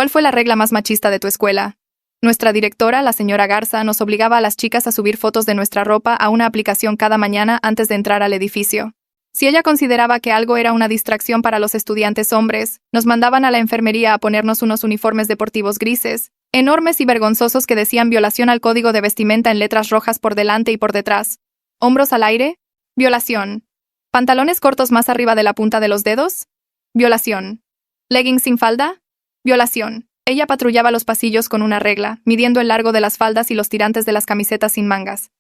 ¿Cuál fue la regla más machista de tu escuela? Nuestra directora, la señora Garza, nos obligaba a las chicas a subir fotos de nuestra ropa a una aplicación cada mañana antes de entrar al edificio. Si ella consideraba que algo era una distracción para los estudiantes hombres, nos mandaban a la enfermería a ponernos unos uniformes deportivos grises, enormes y vergonzosos que decían violación al código de vestimenta en letras rojas por delante y por detrás. ¿Hombros al aire? Violación. ¿Pantalones cortos más arriba de la punta de los dedos? Violación. ¿Leggings sin falda? Violación. Ella patrullaba los pasillos con una regla, midiendo el largo de las faldas y los tirantes de las camisetas sin mangas.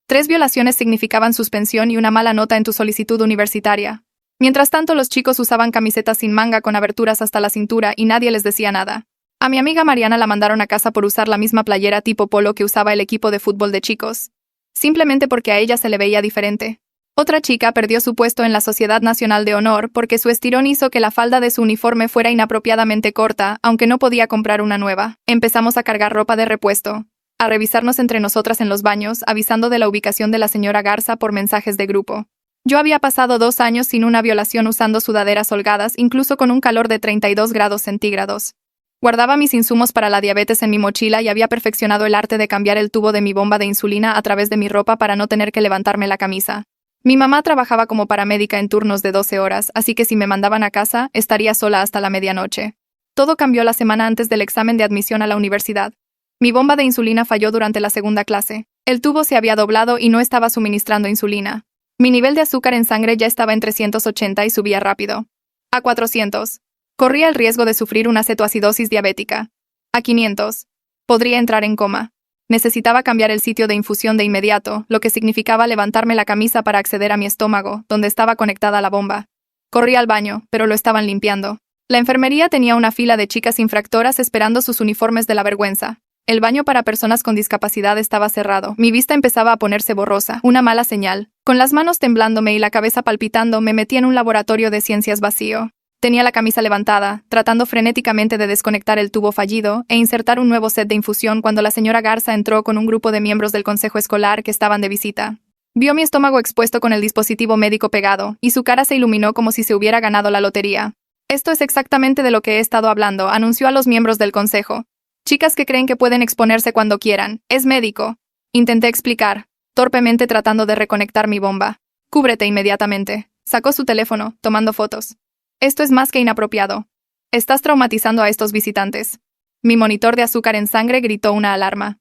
3 violaciones significaban suspensión y una mala nota en tu solicitud universitaria. Mientras tanto, los chicos usaban camisetas sin manga con aberturas hasta la cintura y nadie les decía nada. A mi amiga Mariana la mandaron a casa por usar la misma playera tipo polo que usaba el equipo de fútbol de chicos, simplemente porque a ella se le veía diferente. Otra chica perdió su puesto en la Sociedad Nacional de Honor porque su estirón hizo que la falda de su uniforme fuera inapropiadamente corta, aunque no podía comprar una nueva. Empezamos a cargar ropa de repuesto, a revisarnos entre nosotras en los baños, avisando de la ubicación de la señora Garza por mensajes de grupo. Yo había pasado 2 años sin una violación usando sudaderas holgadas, incluso con un calor de 32 grados centígrados. Guardaba mis insumos para la diabetes en mi mochila y había perfeccionado el arte de cambiar el tubo de mi bomba de insulina a través de mi ropa para no tener que levantarme la camisa. Mi mamá trabajaba como paramédica en turnos de 12 horas, así que si me mandaban a casa, estaría sola hasta la medianoche. Todo cambió la semana antes del examen de admisión a la universidad. Mi bomba de insulina falló durante la segunda clase. El tubo se había doblado y no estaba suministrando insulina. Mi nivel de azúcar en sangre ya estaba en 380 y subía rápido. A 400. Corría el riesgo de sufrir una cetoacidosis diabética. A 500. Podría entrar en coma. Necesitaba cambiar el sitio de infusión de inmediato, lo que significaba levantarme la camisa para acceder a mi estómago, donde estaba conectada la bomba. Corrí al baño, pero lo estaban limpiando. La enfermería tenía una fila de chicas infractoras esperando sus uniformes de la vergüenza. El baño para personas con discapacidad estaba cerrado. Mi vista empezaba a ponerse borrosa, una mala señal. Con las manos temblándome y la cabeza palpitando, me metí en un laboratorio de ciencias vacío. Tenía la camisa levantada, tratando frenéticamente de desconectar el tubo fallido e insertar un nuevo set de infusión cuando la señora Garza entró con un grupo de miembros del consejo escolar que estaban de visita. Vio mi estómago expuesto con el dispositivo médico pegado, y su cara se iluminó como si se hubiera ganado la lotería. Esto es exactamente de lo que he estado hablando, anunció a los miembros del consejo. Chicas que creen que pueden exponerse cuando quieran. Es médico. Intenté explicar, torpemente tratando de reconectar mi bomba. Cúbrete inmediatamente. Sacó su teléfono, tomando fotos. Esto es más que inapropiado. Estás traumatizando a estos visitantes. Mi monitor de azúcar en sangre gritó una alarma.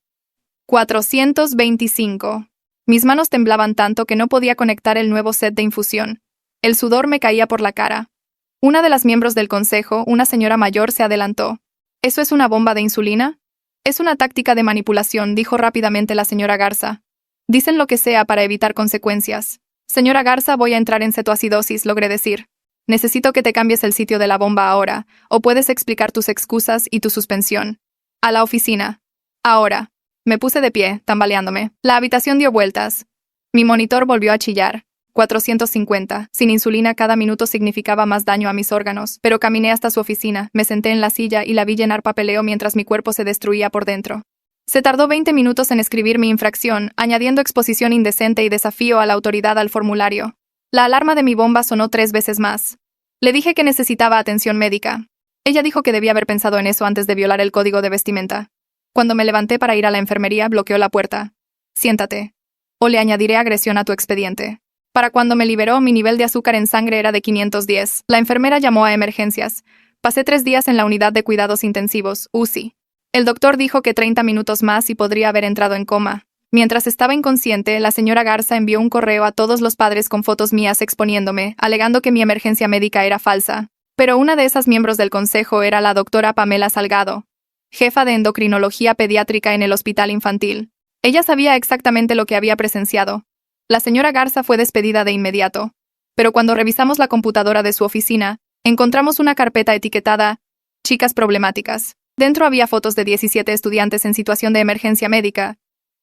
425. Mis manos temblaban tanto que no podía conectar el nuevo set de infusión. El sudor me caía por la cara. Una de las miembros del consejo, una señora mayor, se adelantó. ¿Eso es una bomba de insulina? Es una táctica de manipulación, dijo rápidamente la señora Garza. Dicen lo que sea para evitar consecuencias. Señora Garza, voy a entrar en cetoacidosis, logré decir. Necesito que te cambies el sitio de la bomba ahora, o puedes explicar tus excusas y tu suspensión. A la oficina. Ahora. Me puse de pie, tambaleándome. La habitación dio vueltas. Mi monitor volvió a chillar. 450. Sin insulina cada minuto significaba más daño a mis órganos, pero caminé hasta su oficina, me senté en la silla y la vi llenar papeleo mientras mi cuerpo se destruía por dentro. Se tardó 20 minutos en escribir mi infracción, añadiendo exposición indecente y desafío a la autoridad al formulario. La alarma de mi bomba sonó 3 veces más. Le dije que necesitaba atención médica. Ella dijo que debía haber pensado en eso antes de violar el código de vestimenta. Cuando me levanté para ir a la enfermería, bloqueó la puerta. Siéntate. O le añadiré agresión a tu expediente. Para cuando me liberó, mi nivel de azúcar en sangre era de 510. La enfermera llamó a emergencias. Pasé 3 días en la unidad de cuidados intensivos, UCI. El doctor dijo que 30 minutos más y podría haber entrado en coma. Mientras estaba inconsciente, la señora Garza envió un correo a todos los padres con fotos mías exponiéndome, alegando que mi emergencia médica era falsa. Pero una de esas miembros del consejo era la doctora Pamela Salgado, jefa de endocrinología pediátrica en el hospital infantil. Ella sabía exactamente lo que había presenciado. La señora Garza fue despedida de inmediato. Pero cuando revisamos la computadora de su oficina, encontramos una carpeta etiquetada «Chicas problemáticas». Dentro había fotos de 17 estudiantes en situación de emergencia médica.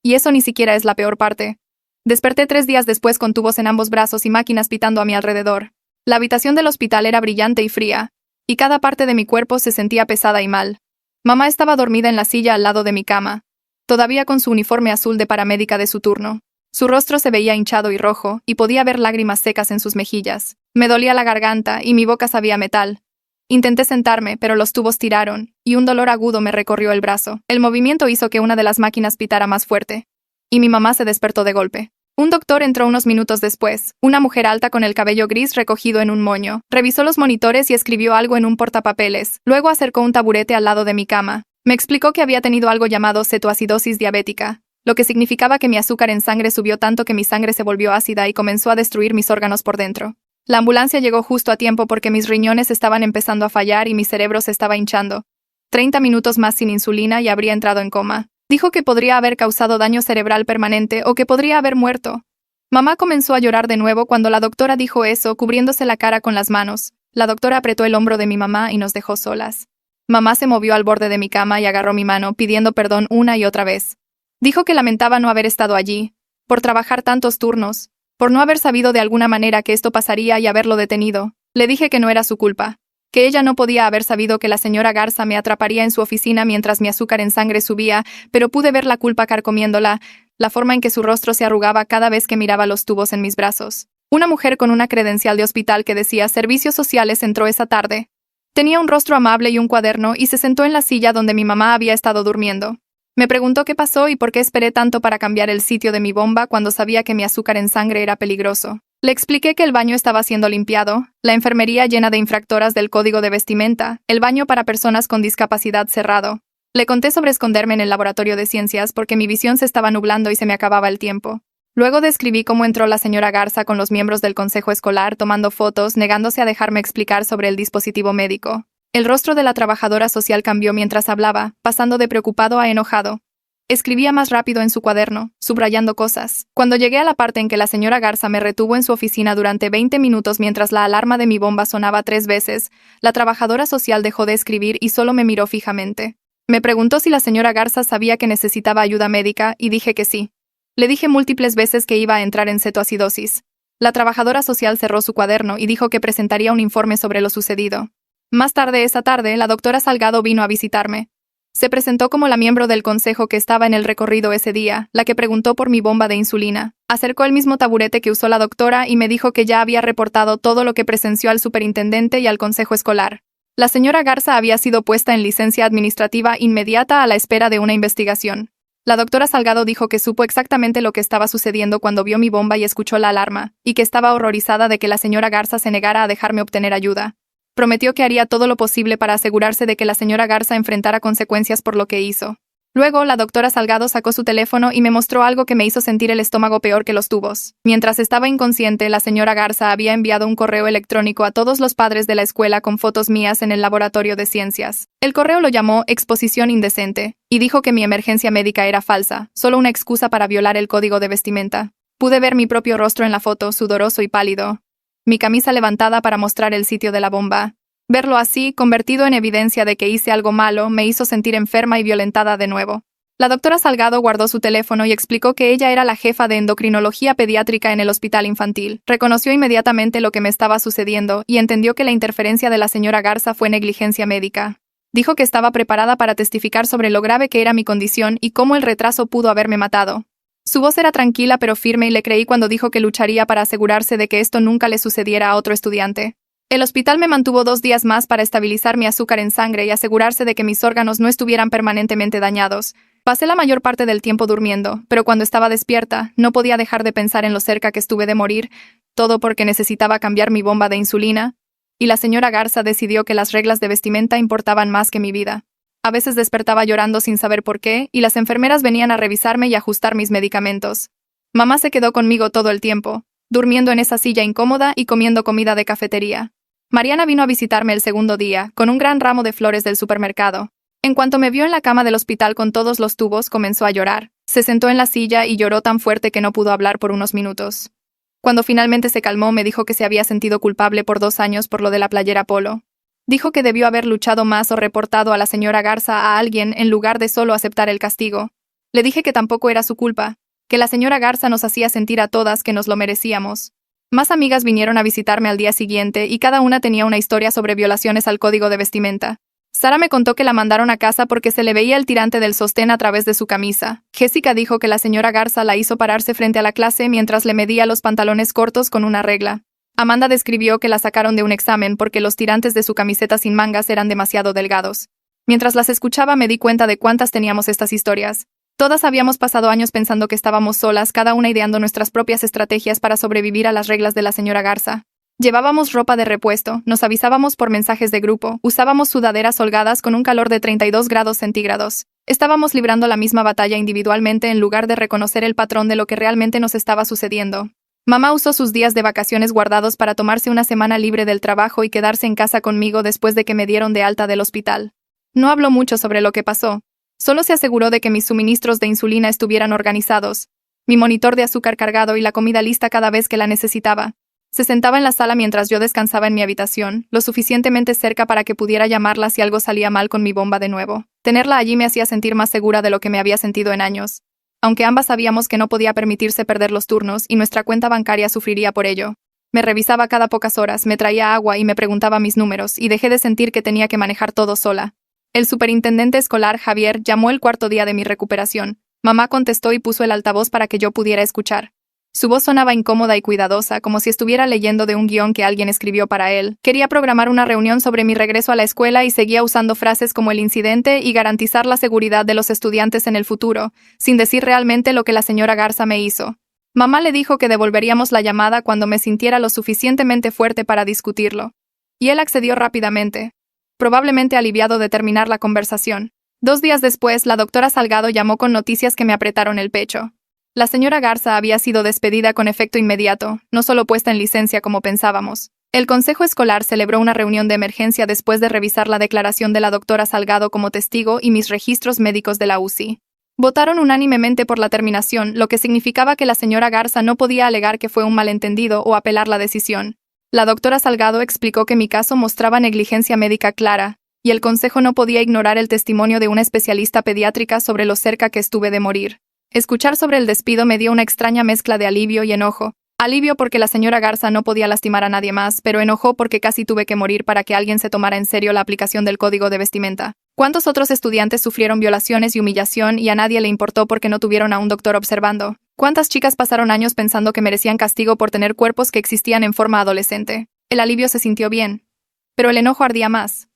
Y eso ni siquiera es la peor parte. Desperté 3 días después con tubos en ambos brazos y máquinas pitando a mi alrededor. La habitación del hospital era brillante y fría, y cada parte de mi cuerpo se sentía pesada y mal. Mamá estaba dormida en la silla al lado de mi cama, todavía con su uniforme azul de paramédica de su turno. Su rostro se veía hinchado y rojo, y podía ver lágrimas secas en sus mejillas. Me dolía la garganta, y mi boca sabía a metal. Intenté sentarme, pero los tubos tiraron, y un dolor agudo me recorrió el brazo. El movimiento hizo que una de las máquinas pitara más fuerte, y mi mamá se despertó de golpe. Un doctor entró unos minutos después, una mujer alta con el cabello gris recogido en un moño. Revisó los monitores y escribió algo en un portapapeles, luego acercó un taburete al lado de mi cama. Me explicó que había tenido algo llamado cetoacidosis diabética, lo que significaba que mi azúcar en sangre subió tanto que mi sangre se volvió ácida y comenzó a destruir mis órganos por dentro. La ambulancia llegó justo a tiempo porque mis riñones estaban empezando a fallar y mi cerebro se estaba hinchando. 30 minutos más sin insulina y habría entrado en coma. Dijo que podría haber causado daño cerebral permanente o que podría haber muerto. Mamá comenzó a llorar de nuevo cuando la doctora dijo eso, cubriéndose la cara con las manos. La doctora apretó el hombro de mi mamá y nos dejó solas. Mamá se movió al borde de mi cama y agarró mi mano, pidiendo perdón una y otra vez. Dijo que lamentaba no haber estado allí, por trabajar tantos turnos, por no haber sabido de alguna manera que esto pasaría y haberlo detenido. Le dije que no era su culpa, que ella no podía haber sabido que la señora Garza me atraparía en su oficina mientras mi azúcar en sangre subía, pero pude ver la culpa carcomiéndola, la forma en que su rostro se arrugaba cada vez que miraba los tubos en mis brazos. Una mujer con una credencial de hospital que decía Servicios Sociales entró esa tarde. Tenía un rostro amable y un cuaderno y se sentó en la silla donde mi mamá había estado durmiendo. Me preguntó qué pasó y por qué esperé tanto para cambiar el sitio de mi bomba cuando sabía que mi azúcar en sangre era peligroso. Le expliqué que el baño estaba siendo limpiado, la enfermería llena de infractoras del código de vestimenta, el baño para personas con discapacidad cerrado. Le conté sobre esconderme en el laboratorio de ciencias porque mi visión se estaba nublando y se me acababa el tiempo. Luego describí cómo entró la señora Garza con los miembros del consejo escolar tomando fotos, negándose a dejarme explicar sobre el dispositivo médico. El rostro de la trabajadora social cambió mientras hablaba, pasando de preocupado a enojado. Escribía más rápido en su cuaderno, subrayando cosas. Cuando llegué a la parte en que la señora Garza me retuvo en su oficina durante 20 minutos mientras la alarma de mi bomba sonaba 3 veces, la trabajadora social dejó de escribir y solo me miró fijamente. Me preguntó si la señora Garza sabía que necesitaba ayuda médica y dije que sí. Le dije múltiples veces que iba a entrar en cetoacidosis. La trabajadora social cerró su cuaderno y dijo que presentaría un informe sobre lo sucedido. Más tarde esa tarde, la doctora Salgado vino a visitarme. Se presentó como la miembro del consejo que estaba en el recorrido ese día, la que preguntó por mi bomba de insulina. Acercó el mismo taburete que usó la doctora y me dijo que ya había reportado todo lo que presenció al superintendente y al consejo escolar. La señora Garza había sido puesta en licencia administrativa inmediata a la espera de una investigación. La doctora Salgado dijo que supo exactamente lo que estaba sucediendo cuando vio mi bomba y escuchó la alarma, y que estaba horrorizada de que la señora Garza se negara a dejarme obtener ayuda. Prometió que haría todo lo posible para asegurarse de que la señora Garza enfrentara consecuencias por lo que hizo. Luego, la doctora Salgado sacó su teléfono y me mostró algo que me hizo sentir el estómago peor que los tubos. Mientras estaba inconsciente, la señora Garza había enviado un correo electrónico a todos los padres de la escuela con fotos mías en el laboratorio de ciencias. El correo lo llamó exposición indecente, y dijo que mi emergencia médica era falsa, solo una excusa para violar el código de vestimenta. Pude ver mi propio rostro en la foto, sudoroso y pálido. Mi camisa levantada para mostrar el sitio de la bomba. Verlo así, convertido en evidencia de que hice algo malo, me hizo sentir enferma y violentada de nuevo. La doctora Salgado guardó su teléfono y explicó que ella era la jefa de endocrinología pediátrica en el hospital infantil. Reconoció inmediatamente lo que me estaba sucediendo y entendió que la interferencia de la señora Garza fue negligencia médica. Dijo que estaba preparada para testificar sobre lo grave que era mi condición y cómo el retraso pudo haberme matado. Su voz era tranquila pero firme y le creí cuando dijo que lucharía para asegurarse de que esto nunca le sucediera a otro estudiante. El hospital me mantuvo 2 días más para estabilizar mi azúcar en sangre y asegurarse de que mis órganos no estuvieran permanentemente dañados. Pasé la mayor parte del tiempo durmiendo, pero cuando estaba despierta, no podía dejar de pensar en lo cerca que estuve de morir, todo porque necesitaba cambiar mi bomba de insulina, y la señora Garza decidió que las reglas de vestimenta importaban más que mi vida. A veces despertaba llorando sin saber por qué, y las enfermeras venían a revisarme y ajustar mis medicamentos. Mamá se quedó conmigo todo el tiempo, durmiendo en esa silla incómoda y comiendo comida de cafetería. Mariana vino a visitarme el segundo día, con un gran ramo de flores del supermercado. En cuanto me vio en la cama del hospital con todos los tubos, comenzó a llorar. Se sentó en la silla y lloró tan fuerte que no pudo hablar por unos minutos. Cuando finalmente se calmó, me dijo que se había sentido culpable por 2 años por lo de la playera polo. Dijo que debió haber luchado más o reportado a la señora Garza a alguien en lugar de solo aceptar el castigo. Le dije que tampoco era su culpa, que la señora Garza nos hacía sentir a todas que nos lo merecíamos. Más amigas vinieron a visitarme al día siguiente y cada una tenía una historia sobre violaciones al código de vestimenta. Sara me contó que la mandaron a casa porque se le veía el tirante del sostén a través de su camisa. Jessica dijo que la señora Garza la hizo pararse frente a la clase mientras le medía los pantalones cortos con una regla. Amanda describió que la sacaron de un examen porque los tirantes de su camiseta sin mangas eran demasiado delgados. Mientras las escuchaba me di cuenta de cuántas teníamos estas historias. Todas habíamos pasado años pensando que estábamos solas, cada una ideando nuestras propias estrategias para sobrevivir a las reglas de la señora Garza. Llevábamos ropa de repuesto, nos avisábamos por mensajes de grupo, usábamos sudaderas holgadas con un calor de 32 grados centígrados. Estábamos librando la misma batalla individualmente en lugar de reconocer el patrón de lo que realmente nos estaba sucediendo. Mamá usó sus días de vacaciones guardados para tomarse una semana libre del trabajo y quedarse en casa conmigo después de que me dieron de alta del hospital. No habló mucho sobre lo que pasó. Solo se aseguró de que mis suministros de insulina estuvieran organizados, mi monitor de azúcar cargado y la comida lista cada vez que la necesitaba. Se sentaba en la sala mientras yo descansaba en mi habitación, lo suficientemente cerca para que pudiera llamarla si algo salía mal con mi bomba de nuevo. Tenerla allí me hacía sentir más segura de lo que me había sentido en años. Aunque ambas sabíamos que no podía permitirse perder los turnos y nuestra cuenta bancaria sufriría por ello. Me revisaba cada pocas horas, me traía agua y me preguntaba mis números, y dejé de sentir que tenía que manejar todo sola. El superintendente escolar, Javier, llamó el cuarto día de mi recuperación. Mamá contestó y puso el altavoz para que yo pudiera escuchar. Su voz sonaba incómoda y cuidadosa, como si estuviera leyendo de un guión que alguien escribió para él. Quería programar una reunión sobre mi regreso a la escuela y seguía usando frases como el incidente y garantizar la seguridad de los estudiantes en el futuro, sin decir realmente lo que la señora Garza me hizo. Mamá le dijo que devolveríamos la llamada cuando me sintiera lo suficientemente fuerte para discutirlo. Y él accedió rápidamente, probablemente aliviado de terminar la conversación. 2 días después, la doctora Salgado llamó con noticias que me apretaron el pecho. La señora Garza había sido despedida con efecto inmediato, no solo puesta en licencia como pensábamos. El consejo escolar celebró una reunión de emergencia después de revisar la declaración de la doctora Salgado como testigo y mis registros médicos de la UCI. Votaron unánimemente por la terminación, lo que significaba que la señora Garza no podía alegar que fue un malentendido o apelar la decisión. La doctora Salgado explicó que mi caso mostraba negligencia médica clara, y el consejo no podía ignorar el testimonio de una especialista pediátrica sobre lo cerca que estuve de morir. Escuchar sobre el despido me dio una extraña mezcla de alivio y enojo. Alivio porque la señora Garza no podía lastimar a nadie más, pero enojo porque casi tuve que morir para que alguien se tomara en serio la aplicación del código de vestimenta. ¿Cuántos otros estudiantes sufrieron violaciones y humillación y a nadie le importó porque no tuvieron a un doctor observando? ¿Cuántas chicas pasaron años pensando que merecían castigo por tener cuerpos que existían en forma adolescente? El alivio se sintió bien, pero el enojo ardía más,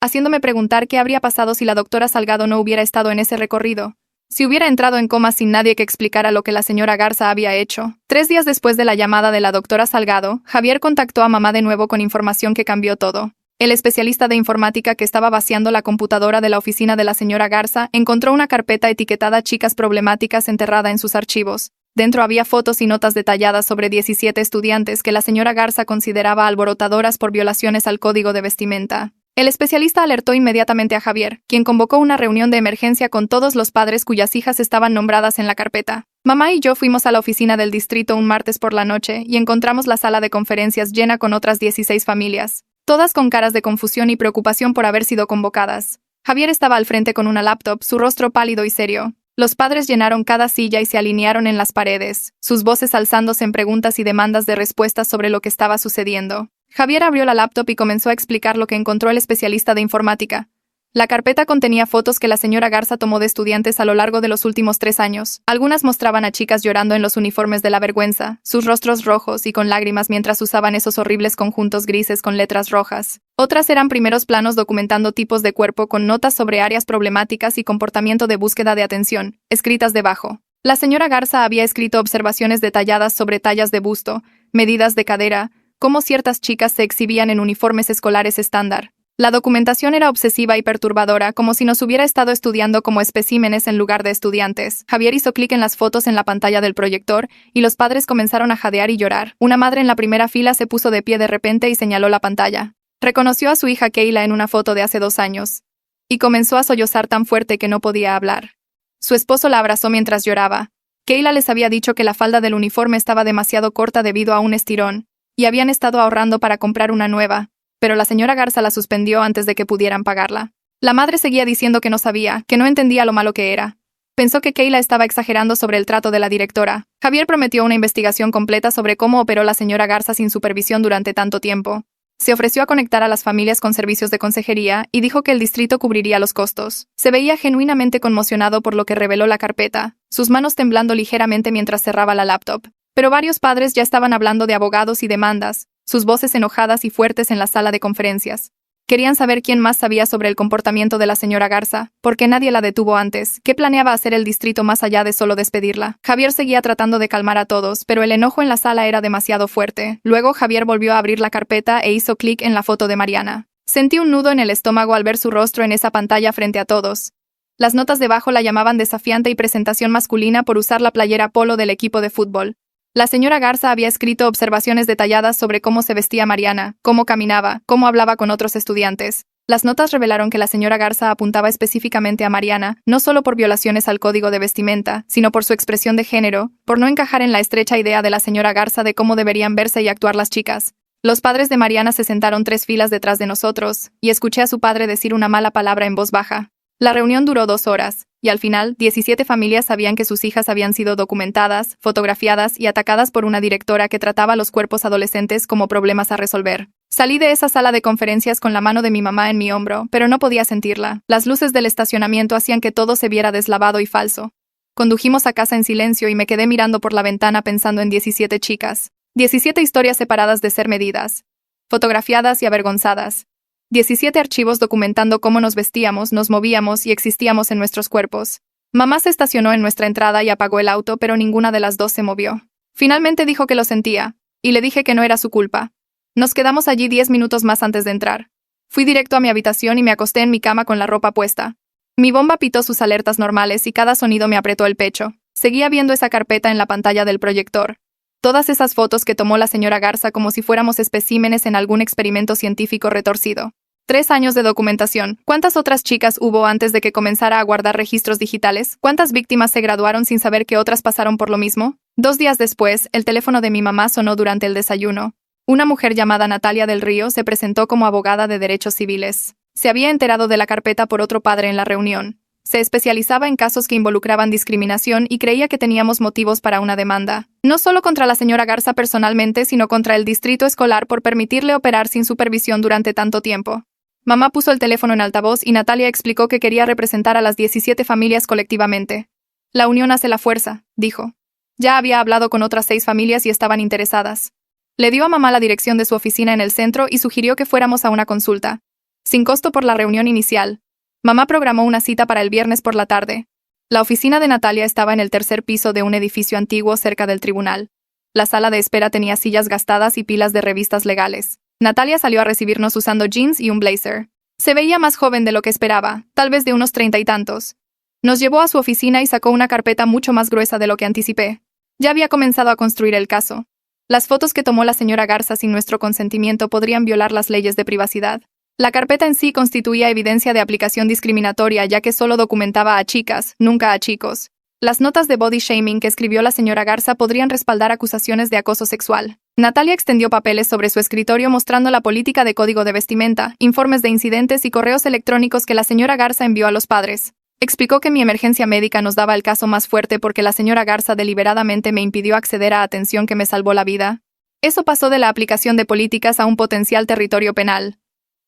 haciéndome preguntar qué habría pasado si la doctora Salgado no hubiera estado en ese recorrido. Si hubiera entrado en coma sin nadie que explicara lo que la señora Garza había hecho. 3 días después de la llamada de la doctora Salgado, Javier contactó a mamá de nuevo con información que cambió todo. El especialista de informática que estaba vaciando la computadora de la oficina de la señora Garza encontró una carpeta etiquetada Chicas Problemáticas enterrada en sus archivos. Dentro había fotos y notas detalladas sobre 17 estudiantes que la señora Garza consideraba alborotadoras por violaciones al código de vestimenta. El especialista alertó inmediatamente a Javier, quien convocó una reunión de emergencia con todos los padres cuyas hijas estaban nombradas en la carpeta. Mamá y yo fuimos a la oficina del distrito un martes por la noche y encontramos la sala de conferencias llena con otras 16 familias, todas con caras de confusión y preocupación por haber sido convocadas. Javier estaba al frente con una laptop, su rostro pálido y serio. Los padres llenaron cada silla y se alinearon en las paredes, sus voces alzándose en preguntas y demandas de respuestas sobre lo que estaba sucediendo. Javier abrió la laptop y comenzó a explicar lo que encontró el especialista de informática. La carpeta contenía fotos que la señora Garza tomó de estudiantes a lo largo de los últimos 3 años. Algunas mostraban a chicas llorando en los uniformes de la vergüenza, sus rostros rojos y con lágrimas mientras usaban esos horribles conjuntos grises con letras rojas. Otras eran primeros planos documentando tipos de cuerpo con notas sobre áreas problemáticas y comportamiento de búsqueda de atención, escritas debajo. La señora Garza había escrito observaciones detalladas sobre tallas de busto, medidas de cadera, cómo ciertas chicas se exhibían en uniformes escolares estándar. La documentación era obsesiva y perturbadora, como si nos hubiera estado estudiando como especímenes en lugar de estudiantes. Javier hizo clic en las fotos en la pantalla del proyector, y los padres comenzaron a jadear y llorar. Una madre en la primera fila se puso de pie de repente y señaló la pantalla. Reconoció a su hija Keila en una foto de hace 2 años, y comenzó a sollozar tan fuerte que no podía hablar. Su esposo la abrazó mientras lloraba. Keila les había dicho que la falda del uniforme estaba demasiado corta debido a un estirón, y habían estado ahorrando para comprar una nueva, pero la señora Garza la suspendió antes de que pudieran pagarla. La madre seguía diciendo que no sabía, que no entendía lo malo que era. Pensó que Keila estaba exagerando sobre el trato de la directora. Javier prometió una investigación completa sobre cómo operó la señora Garza sin supervisión durante tanto tiempo. Se ofreció a conectar a las familias con servicios de consejería y dijo que el distrito cubriría los costos. Se veía genuinamente conmocionado por lo que reveló la carpeta, sus manos temblando ligeramente mientras cerraba la laptop. Pero varios padres ya estaban hablando de abogados y demandas. sus voces enojadas y fuertes en la sala de conferencias. Querían saber quién más sabía sobre el comportamiento de la señora Garza, porque nadie la detuvo antes. ¿Qué planeaba hacer el distrito más allá de solo despedirla? Javier seguía tratando de calmar a todos, pero el enojo en la sala era demasiado fuerte. Luego Javier volvió a abrir la carpeta e hizo clic en la foto de Mariana. Sentí un nudo en el estómago al ver su rostro en esa pantalla frente a todos. Las notas debajo la llamaban desafiante y presentación masculina por usar la playera polo del equipo de fútbol. La señora Garza había escrito observaciones detalladas sobre cómo se vestía Mariana, cómo caminaba, cómo hablaba con otros estudiantes. Las notas revelaron que la señora Garza apuntaba específicamente a Mariana, no solo por violaciones al código de vestimenta, sino por su expresión de género, por no encajar en la estrecha idea de la señora Garza de cómo deberían verse y actuar las chicas. Los padres de Mariana se sentaron 3 filas detrás de nosotros, y escuché a su padre decir una mala palabra en voz baja. La reunión duró 2 horas, y al final, 17 familias sabían que sus hijas habían sido documentadas, fotografiadas y atacadas por una directora que trataba a los cuerpos adolescentes como problemas a resolver. Salí de esa sala de conferencias con la mano de mi mamá en mi hombro, pero no podía sentirla. Las luces del estacionamiento hacían que todo se viera deslavado y falso. Condujimos a casa en silencio y me quedé mirando por la ventana pensando en 17 chicas. 17 historias separadas de ser medidas, fotografiadas y avergonzadas. 17 archivos documentando cómo nos vestíamos, nos movíamos y existíamos en nuestros cuerpos. Mamá se estacionó en nuestra entrada y apagó el auto, pero ninguna de las dos se movió. Finalmente dijo que lo sentía, y le dije que no era su culpa. Nos quedamos allí 10 minutos más antes de entrar. Fui directo a mi habitación y me acosté en mi cama con la ropa puesta. Mi bomba pitó sus alertas normales y cada sonido me apretó el pecho. Seguía viendo esa carpeta en la pantalla del proyector. Todas esas fotos que tomó la señora Garza como si fuéramos especímenes en algún experimento científico retorcido. 3 años de documentación. ¿Cuántas otras chicas hubo antes de que comenzara a guardar registros digitales? ¿Cuántas víctimas se graduaron sin saber que otras pasaron por lo mismo? 2 días después, el teléfono de mi mamá sonó durante el desayuno. Una mujer llamada Natalia del Río se presentó como abogada de derechos civiles. Se había enterado de la carpeta por otro padre en la reunión. Se especializaba en casos que involucraban discriminación y creía que teníamos motivos para una demanda. No solo contra la señora Garza personalmente, sino contra el distrito escolar por permitirle operar sin supervisión durante tanto tiempo. Mamá puso el teléfono en altavoz y Natalia explicó que quería representar a las 17 familias colectivamente. La unión hace la fuerza, dijo. Ya había hablado con otras 6 familias y estaban interesadas. Le dio a mamá la dirección de su oficina en el centro y sugirió que fuéramos a una consulta. Sin costo por la reunión inicial. Mamá programó una cita para el viernes por la tarde. La oficina de Natalia estaba en el 3er piso de un edificio antiguo cerca del tribunal. La sala de espera tenía sillas gastadas y pilas de revistas legales. Natalia salió a recibirnos usando jeans y un blazer. Se veía más joven de lo que esperaba, tal vez de unos 30 y tantos. Nos llevó a su oficina y sacó una carpeta mucho más gruesa de lo que anticipé. Ya había comenzado a construir el caso. Las fotos que tomó la señora Garza sin nuestro consentimiento podrían violar las leyes de privacidad. La carpeta en sí constituía evidencia de aplicación discriminatoria ya que solo documentaba a chicas, nunca a chicos. Las notas de body shaming que escribió la señora Garza podrían respaldar acusaciones de acoso sexual. Natalia extendió papeles sobre su escritorio mostrando la política de código de vestimenta, informes de incidentes y correos electrónicos que la señora Garza envió a los padres. Explicó que mi emergencia médica nos daba el caso más fuerte porque la señora Garza deliberadamente me impidió acceder a atención que me salvó la vida. Eso pasó de la aplicación de políticas a un potencial territorio penal.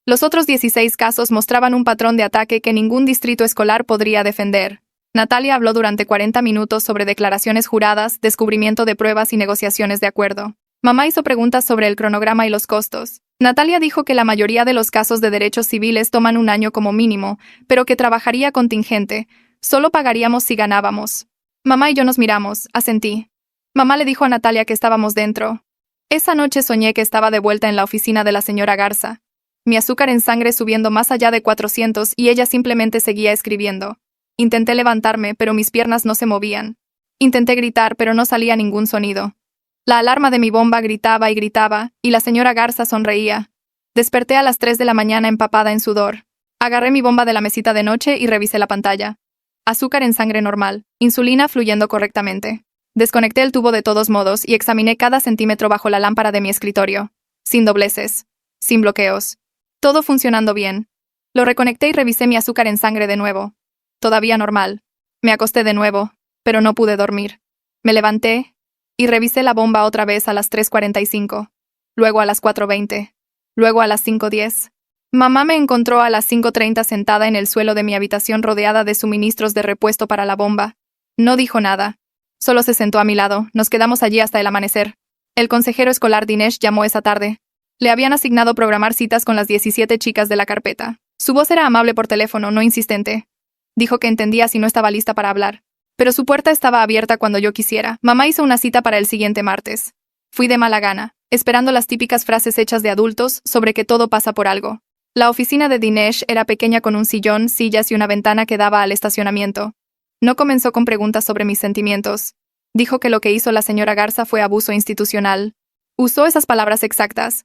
Los otros 16 casos mostraban un patrón de ataque que ningún distrito escolar podría defender. Natalia habló durante 40 minutos sobre declaraciones juradas, descubrimiento de pruebas y negociaciones de acuerdo. Mamá hizo preguntas sobre el cronograma y los costos. Natalia dijo que la mayoría de los casos de derechos civiles toman 1 año como mínimo, pero que trabajaría contingente. Solo pagaríamos si ganábamos. Mamá y yo nos miramos, asentí. Mamá le dijo a Natalia que estábamos dentro. Esa noche soñé que estaba de vuelta en la oficina de la señora Garza. Mi azúcar en sangre subiendo más allá de 400 y ella simplemente seguía escribiendo. Intenté levantarme, pero mis piernas no se movían. Intenté gritar, pero no salía ningún sonido. La alarma de mi bomba gritaba y la señora Garza sonreía. Desperté a las 3 de la mañana empapada en sudor. Agarré mi bomba de la mesita de noche y revisé la pantalla. Azúcar en sangre normal, insulina fluyendo correctamente. Desconecté el tubo de todos modos y examiné cada centímetro bajo la lámpara de mi escritorio. Sin dobleces. Sin bloqueos. Todo funcionando bien. Lo reconecté y revisé mi azúcar en sangre de nuevo. Todavía normal. Me acosté de nuevo, pero no pude dormir. Me levanté y revisé la bomba otra vez a las 3:45, luego a las 4:20, luego a las 5:10. Mamá me encontró a las 5:30 sentada en el suelo de mi habitación rodeada de suministros de repuesto para la bomba. No dijo nada. Solo se sentó a mi lado. Nos quedamos allí hasta el amanecer. El consejero escolar Dinesh llamó esa tarde. Le habían asignado programar citas con las 17 chicas de la carpeta. Su voz era amable por teléfono, no insistente. Dijo que entendía si no estaba lista para hablar. Pero su puerta estaba abierta cuando yo quisiera. Mamá hizo una cita para el siguiente martes. Fui de mala gana, esperando las típicas frases hechas de adultos sobre que todo pasa por algo. La oficina de Dinesh era pequeña con un sillón, sillas y una ventana que daba al estacionamiento. No comenzó con preguntas sobre mis sentimientos. Dijo que lo que hizo la señora Garza fue abuso institucional. Usó esas palabras exactas.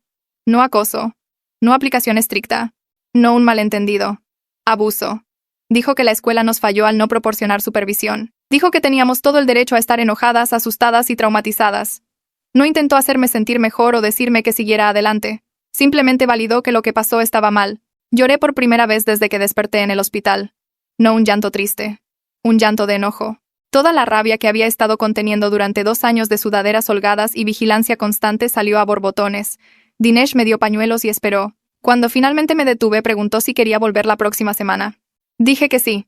No acoso. No aplicación estricta. No un malentendido. Abuso. Dijo que la escuela nos falló al no proporcionar supervisión. Dijo que teníamos todo el derecho a estar enojadas, asustadas y traumatizadas. No intentó hacerme sentir mejor o decirme que siguiera adelante. Simplemente validó que lo que pasó estaba mal. Lloré por primera vez desde que desperté en el hospital. No un llanto triste. Un llanto de enojo. Toda la rabia que había estado conteniendo durante 2 años de sudaderas holgadas y vigilancia constante salió a borbotones. Dinesh me dio pañuelos y esperó. Cuando finalmente me detuve, preguntó si quería volver la próxima semana. Dije que sí.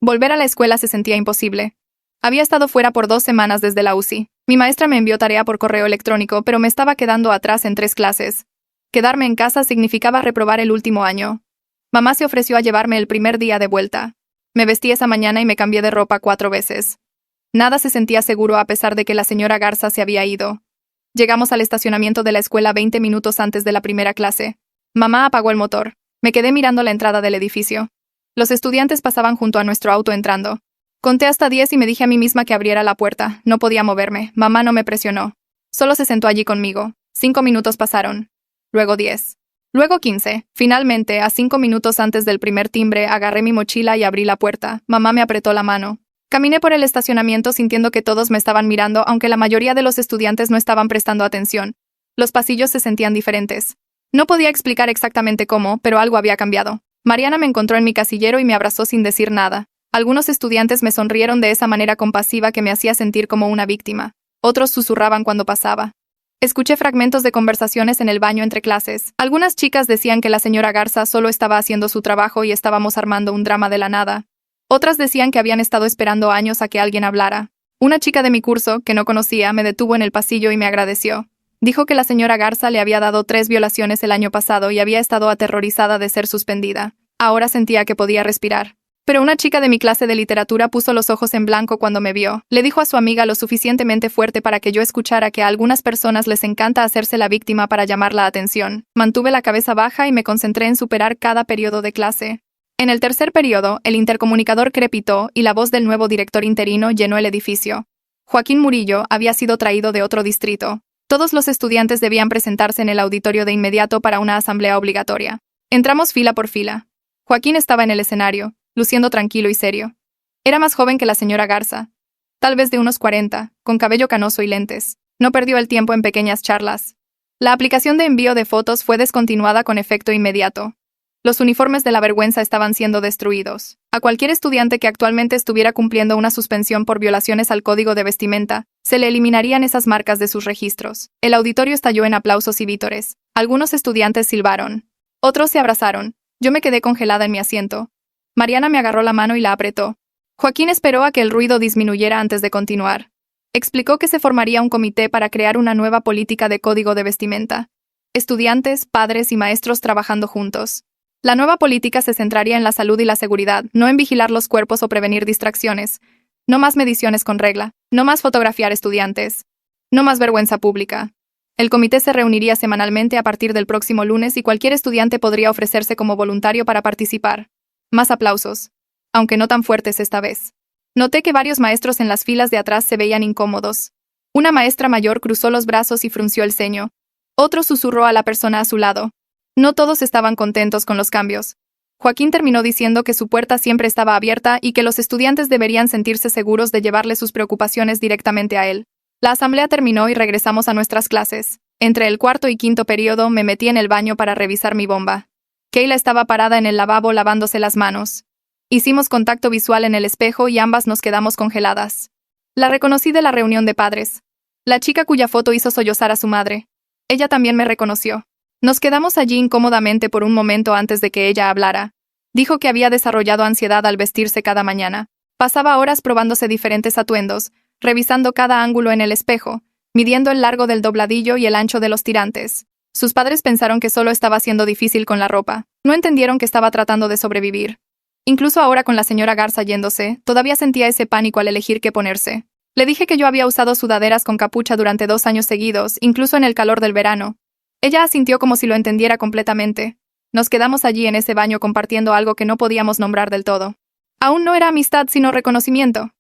Volver a la escuela se sentía imposible. Había estado fuera por 2 semanas desde la UCI. Mi maestra me envió tarea por correo electrónico, pero me estaba quedando atrás en 3 clases. Quedarme en casa significaba reprobar el último año. Mamá se ofreció a llevarme el primer día de vuelta. Me vestí esa mañana y me cambié de ropa 4 veces. Nada se sentía seguro a pesar de que la señora Garza se había ido. Llegamos al estacionamiento de la escuela 20 minutos antes de la primera clase. Mamá apagó el motor. Me quedé mirando la entrada del edificio. Los estudiantes pasaban junto a nuestro auto entrando. Conté hasta 10 y me dije a mí misma que abriera la puerta. No podía moverme. Mamá no me presionó. Solo se sentó allí conmigo. 5 minutos pasaron. Luego 10. Luego 15. Finalmente, a 5 minutos antes del primer timbre, agarré mi mochila y abrí la puerta. Mamá me apretó la mano. Caminé por el estacionamiento sintiendo que todos me estaban mirando, aunque la mayoría de los estudiantes no estaban prestando atención. Los pasillos se sentían diferentes. No podía explicar exactamente cómo, pero algo había cambiado. Mariana me encontró en mi casillero y me abrazó sin decir nada. Algunos estudiantes me sonrieron de esa manera compasiva que me hacía sentir como una víctima. Otros susurraban cuando pasaba. Escuché fragmentos de conversaciones en el baño entre clases. Algunas chicas decían que la señora Garza solo estaba haciendo su trabajo y estábamos armando un drama de la nada. Otras decían que habían estado esperando años a que alguien hablara. Una chica de mi curso, que no conocía, me detuvo en el pasillo y me agradeció. Dijo que la señora Garza le había dado 3 violaciones el año pasado y había estado aterrorizada de ser suspendida. Ahora sentía que podía respirar. Pero una chica de mi clase de literatura puso los ojos en blanco cuando me vio. Le dijo a su amiga lo suficientemente fuerte para que yo escuchara que a algunas personas les encanta hacerse la víctima para llamar la atención. Mantuve la cabeza baja y me concentré en superar cada periodo de clase. En el tercer periodo, el intercomunicador crepitó y la voz del nuevo director interino llenó el edificio. Joaquín Murillo había sido traído de otro distrito. Todos los estudiantes debían presentarse en el auditorio de inmediato para una asamblea obligatoria. Entramos fila por fila. Joaquín estaba en el escenario, luciendo tranquilo y serio. Era más joven que la señora Garza, tal vez de unos 40, con cabello canoso y lentes. No perdió el tiempo en pequeñas charlas. La aplicación de envío de fotos fue descontinuada con efecto inmediato. Los uniformes de la vergüenza estaban siendo destruidos. A cualquier estudiante que actualmente estuviera cumpliendo una suspensión por violaciones al código de vestimenta, se le eliminarían esas marcas de sus registros. El auditorio estalló en aplausos y vítores. Algunos estudiantes silbaron. Otros se abrazaron. Yo me quedé congelada en mi asiento. Mariana me agarró la mano y la apretó. Joaquín esperó a que el ruido disminuyera antes de continuar. Explicó que se formaría un comité para crear una nueva política de código de vestimenta. Estudiantes, padres y maestros trabajando juntos. La nueva política se centraría en la salud y la seguridad, no en vigilar los cuerpos o prevenir distracciones. No más mediciones con regla. No más fotografiar estudiantes. No más vergüenza pública. El comité se reuniría semanalmente a partir del próximo lunes y cualquier estudiante podría ofrecerse como voluntario para participar. Más aplausos, aunque no tan fuertes esta vez. Noté que varios maestros en las filas de atrás se veían incómodos. Una maestra mayor cruzó los brazos y frunció el ceño. Otro susurró a la persona a su lado. No todos estaban contentos con los cambios. Joaquín terminó diciendo que su puerta siempre estaba abierta y que los estudiantes deberían sentirse seguros de llevarle sus preocupaciones directamente a él. La asamblea terminó y regresamos a nuestras clases. Entre el cuarto y quinto periodo me metí en el baño para revisar mi bomba. Kayla estaba parada en el lavabo lavándose las manos. Hicimos contacto visual en el espejo y ambas nos quedamos congeladas. La reconocí de la reunión de padres. La chica cuya foto hizo sollozar a su madre. Ella también me reconoció. Nos quedamos allí incómodamente por un momento antes de que ella hablara. Dijo que había desarrollado ansiedad al vestirse cada mañana. Pasaba horas probándose diferentes atuendos, revisando cada ángulo en el espejo, midiendo el largo del dobladillo y el ancho de los tirantes. Sus padres pensaron que solo estaba siendo difícil con la ropa. No entendieron que estaba tratando de sobrevivir. Incluso ahora con la señora Garza yéndose, todavía sentía ese pánico al elegir qué ponerse. Le dije que yo había usado sudaderas con capucha durante 2 años seguidos, incluso en el calor del verano. Ella asintió como si lo entendiera completamente. Nos quedamos allí en ese baño compartiendo algo que no podíamos nombrar del todo. Aún no era amistad sino reconocimiento.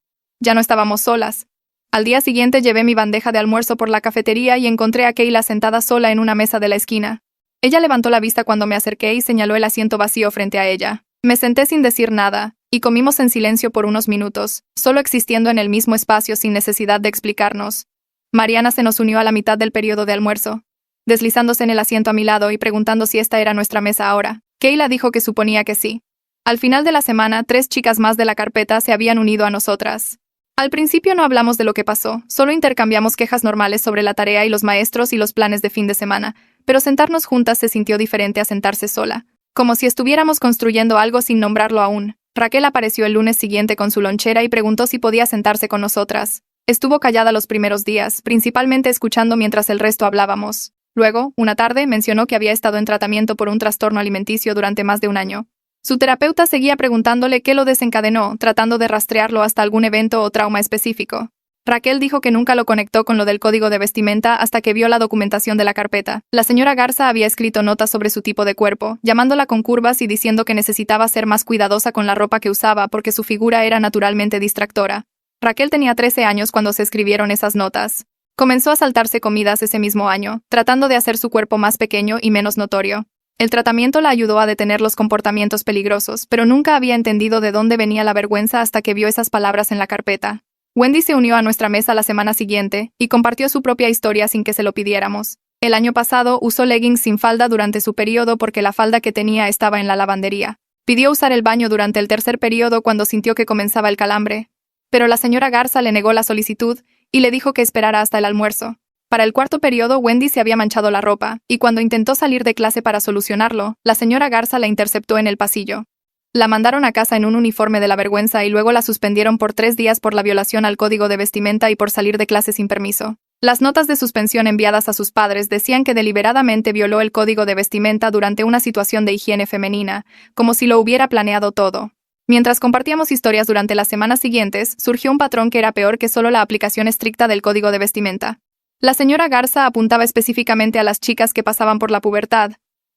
Ya no estábamos solas. Al día siguiente llevé mi bandeja de almuerzo por la cafetería y encontré a Kayla sentada sola en una mesa de la esquina. Ella levantó la vista cuando me acerqué y señaló el asiento vacío frente a ella. Me senté sin decir nada, y comimos en silencio por unos minutos, solo existiendo en el mismo espacio sin necesidad de explicarnos. Mariana se nos unió a la mitad del periodo de almuerzo, deslizándose en el asiento a mi lado y preguntando si esta era nuestra mesa ahora. Kayla dijo que suponía que sí. Al final de la semana, 3 chicas más de la carpeta se habían unido a nosotras. Al principio no hablamos de lo que pasó, solo intercambiamos quejas normales sobre la tarea y los maestros y los planes de fin de semana, pero sentarnos juntas se sintió diferente a sentarse sola, como si estuviéramos construyendo algo sin nombrarlo aún. Raquel apareció el lunes siguiente con su lonchera y preguntó si podía sentarse con nosotras. Estuvo callada los primeros días, principalmente escuchando mientras el resto hablábamos. Luego, una tarde, mencionó que había estado en tratamiento por un trastorno alimenticio durante más de 1 año. Su terapeuta seguía preguntándole qué lo desencadenó, tratando de rastrearlo hasta algún evento o trauma específico. Raquel dijo que nunca lo conectó con lo del código de vestimenta hasta que vio la documentación de la carpeta. La señora Garza había escrito notas sobre su tipo de cuerpo, llamándola con curvas y diciendo que necesitaba ser más cuidadosa con la ropa que usaba porque su figura era naturalmente distractora. Raquel tenía 13 años cuando se escribieron esas notas. Comenzó a saltarse comidas ese mismo año, tratando de hacer su cuerpo más pequeño y menos notorio. El tratamiento la ayudó a detener los comportamientos peligrosos, pero nunca había entendido de dónde venía la vergüenza hasta que vio esas palabras en la carpeta. Wendy se unió a nuestra mesa la semana siguiente y compartió su propia historia sin que se lo pidiéramos. El año pasado usó leggings sin falda durante su periodo porque la falda que tenía estaba en la lavandería. Pidió usar el baño durante el 3er periodo cuando sintió que comenzaba el calambre. Pero la señora Garza le negó la solicitud y le dijo que esperara hasta el almuerzo. Para el 4.º periodo, Wendy se había manchado la ropa, y cuando intentó salir de clase para solucionarlo, la señora Garza la interceptó en el pasillo. La mandaron a casa en un uniforme de la vergüenza y luego la suspendieron por 3 días por la violación al código de vestimenta y por salir de clase sin permiso. Las notas de suspensión enviadas a sus padres decían que deliberadamente violó el código de vestimenta durante una situación de higiene femenina, como si lo hubiera planeado todo. Mientras compartíamos historias durante las semanas siguientes, surgió un patrón que era peor que solo la aplicación estricta del código de vestimenta. La señora Garza apuntaba específicamente a las chicas que pasaban por la pubertad,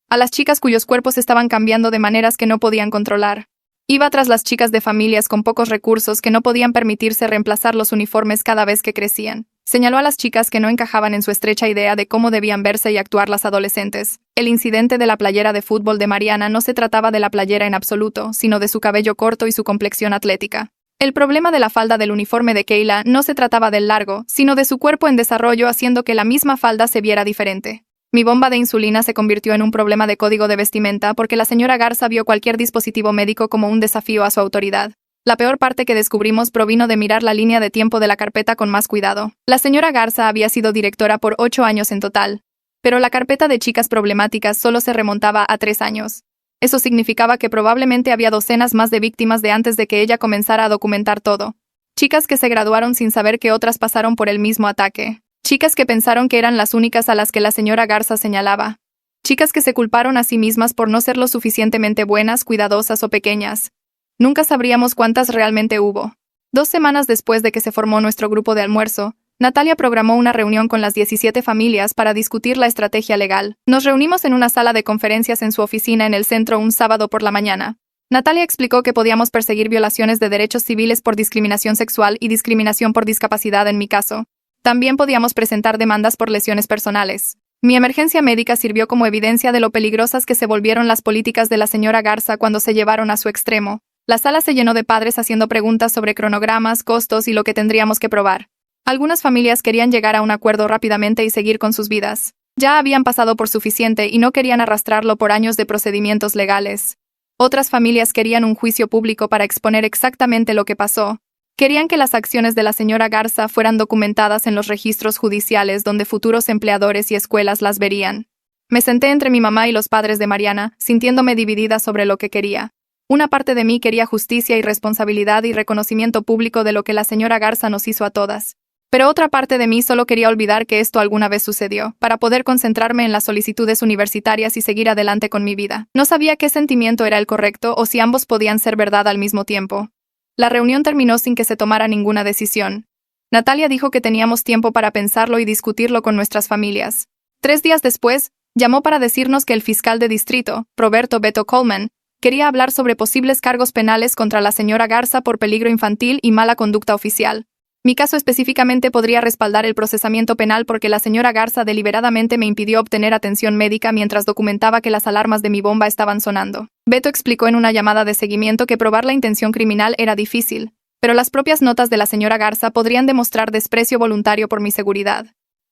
a las chicas cuyos cuerpos estaban cambiando de maneras que no podían controlar. Iba tras las chicas de familias con pocos recursos que no podían permitirse reemplazar los uniformes cada vez que crecían. Señaló a las chicas que no encajaban en su estrecha idea de cómo debían verse y actuar las adolescentes. El incidente de la playera de fútbol de Mariana no se trataba de la playera en absoluto, sino de su cabello corto y su complexión atlética. El problema de la falda del uniforme de Kayla no se trataba del largo, sino de su cuerpo en desarrollo haciendo que la misma falda se viera diferente. Mi bomba de insulina se convirtió en un problema de código de vestimenta porque la señora Garza vio cualquier dispositivo médico como un desafío a su autoridad. La peor parte que descubrimos provino de mirar la línea de tiempo de la carpeta con más cuidado. La señora Garza había sido directora por 8 años en total, pero la carpeta de chicas problemáticas solo se remontaba a 3 años. Eso significaba que probablemente había docenas más de víctimas de antes de que ella comenzara a documentar todo. Chicas que se graduaron sin saber que otras pasaron por el mismo ataque. Chicas que pensaron que eran las únicas a las que la señora Garza señalaba. Chicas que se culparon a sí mismas por no ser lo suficientemente buenas, cuidadosas o pequeñas. Nunca sabríamos cuántas realmente hubo. 2 semanas después de que se formó nuestro grupo de almuerzo, Natalia programó una reunión con las 17 familias para discutir la estrategia legal. Nos reunimos en una sala de conferencias en su oficina en el centro un sábado por la mañana. Natalia explicó que podíamos perseguir violaciones de derechos civiles por discriminación sexual y discriminación por discapacidad en mi caso. También podíamos presentar demandas por lesiones personales. Mi emergencia médica sirvió como evidencia de lo peligrosas que se volvieron las políticas de la señora Garza cuando se llevaron a su extremo. La sala se llenó de padres haciendo preguntas sobre cronogramas, costos y lo que tendríamos que probar. Algunas familias querían llegar a un acuerdo rápidamente y seguir con sus vidas. Ya habían pasado por suficiente y no querían arrastrarlo por años de procedimientos legales. Otras familias querían un juicio público para exponer exactamente lo que pasó. Querían que las acciones de la señora Garza fueran documentadas en los registros judiciales donde futuros empleadores y escuelas las verían. Me senté entre mi mamá y los padres de Mariana, sintiéndome dividida sobre lo que quería. Una parte de mí quería justicia y responsabilidad y reconocimiento público de lo que la señora Garza nos hizo a todas. Pero otra parte de mí solo quería olvidar que esto alguna vez sucedió, para poder concentrarme en las solicitudes universitarias y seguir adelante con mi vida. No sabía qué sentimiento era el correcto o si ambos podían ser verdad al mismo tiempo. La reunión terminó sin que se tomara ninguna decisión. Natalia dijo que teníamos tiempo para pensarlo y discutirlo con nuestras familias. 3 días después, llamó para decirnos que el fiscal de distrito, Roberto Beto Coleman, quería hablar sobre posibles cargos penales contra la señora Garza por peligro infantil y mala conducta oficial. Mi caso específicamente podría respaldar el procesamiento penal porque la señora Garza deliberadamente me impidió obtener atención médica mientras documentaba que las alarmas de mi bomba estaban sonando. Beto explicó en una llamada de seguimiento que probar la intención criminal era difícil, pero las propias notas de la señora Garza podrían demostrar desprecio voluntario por mi seguridad.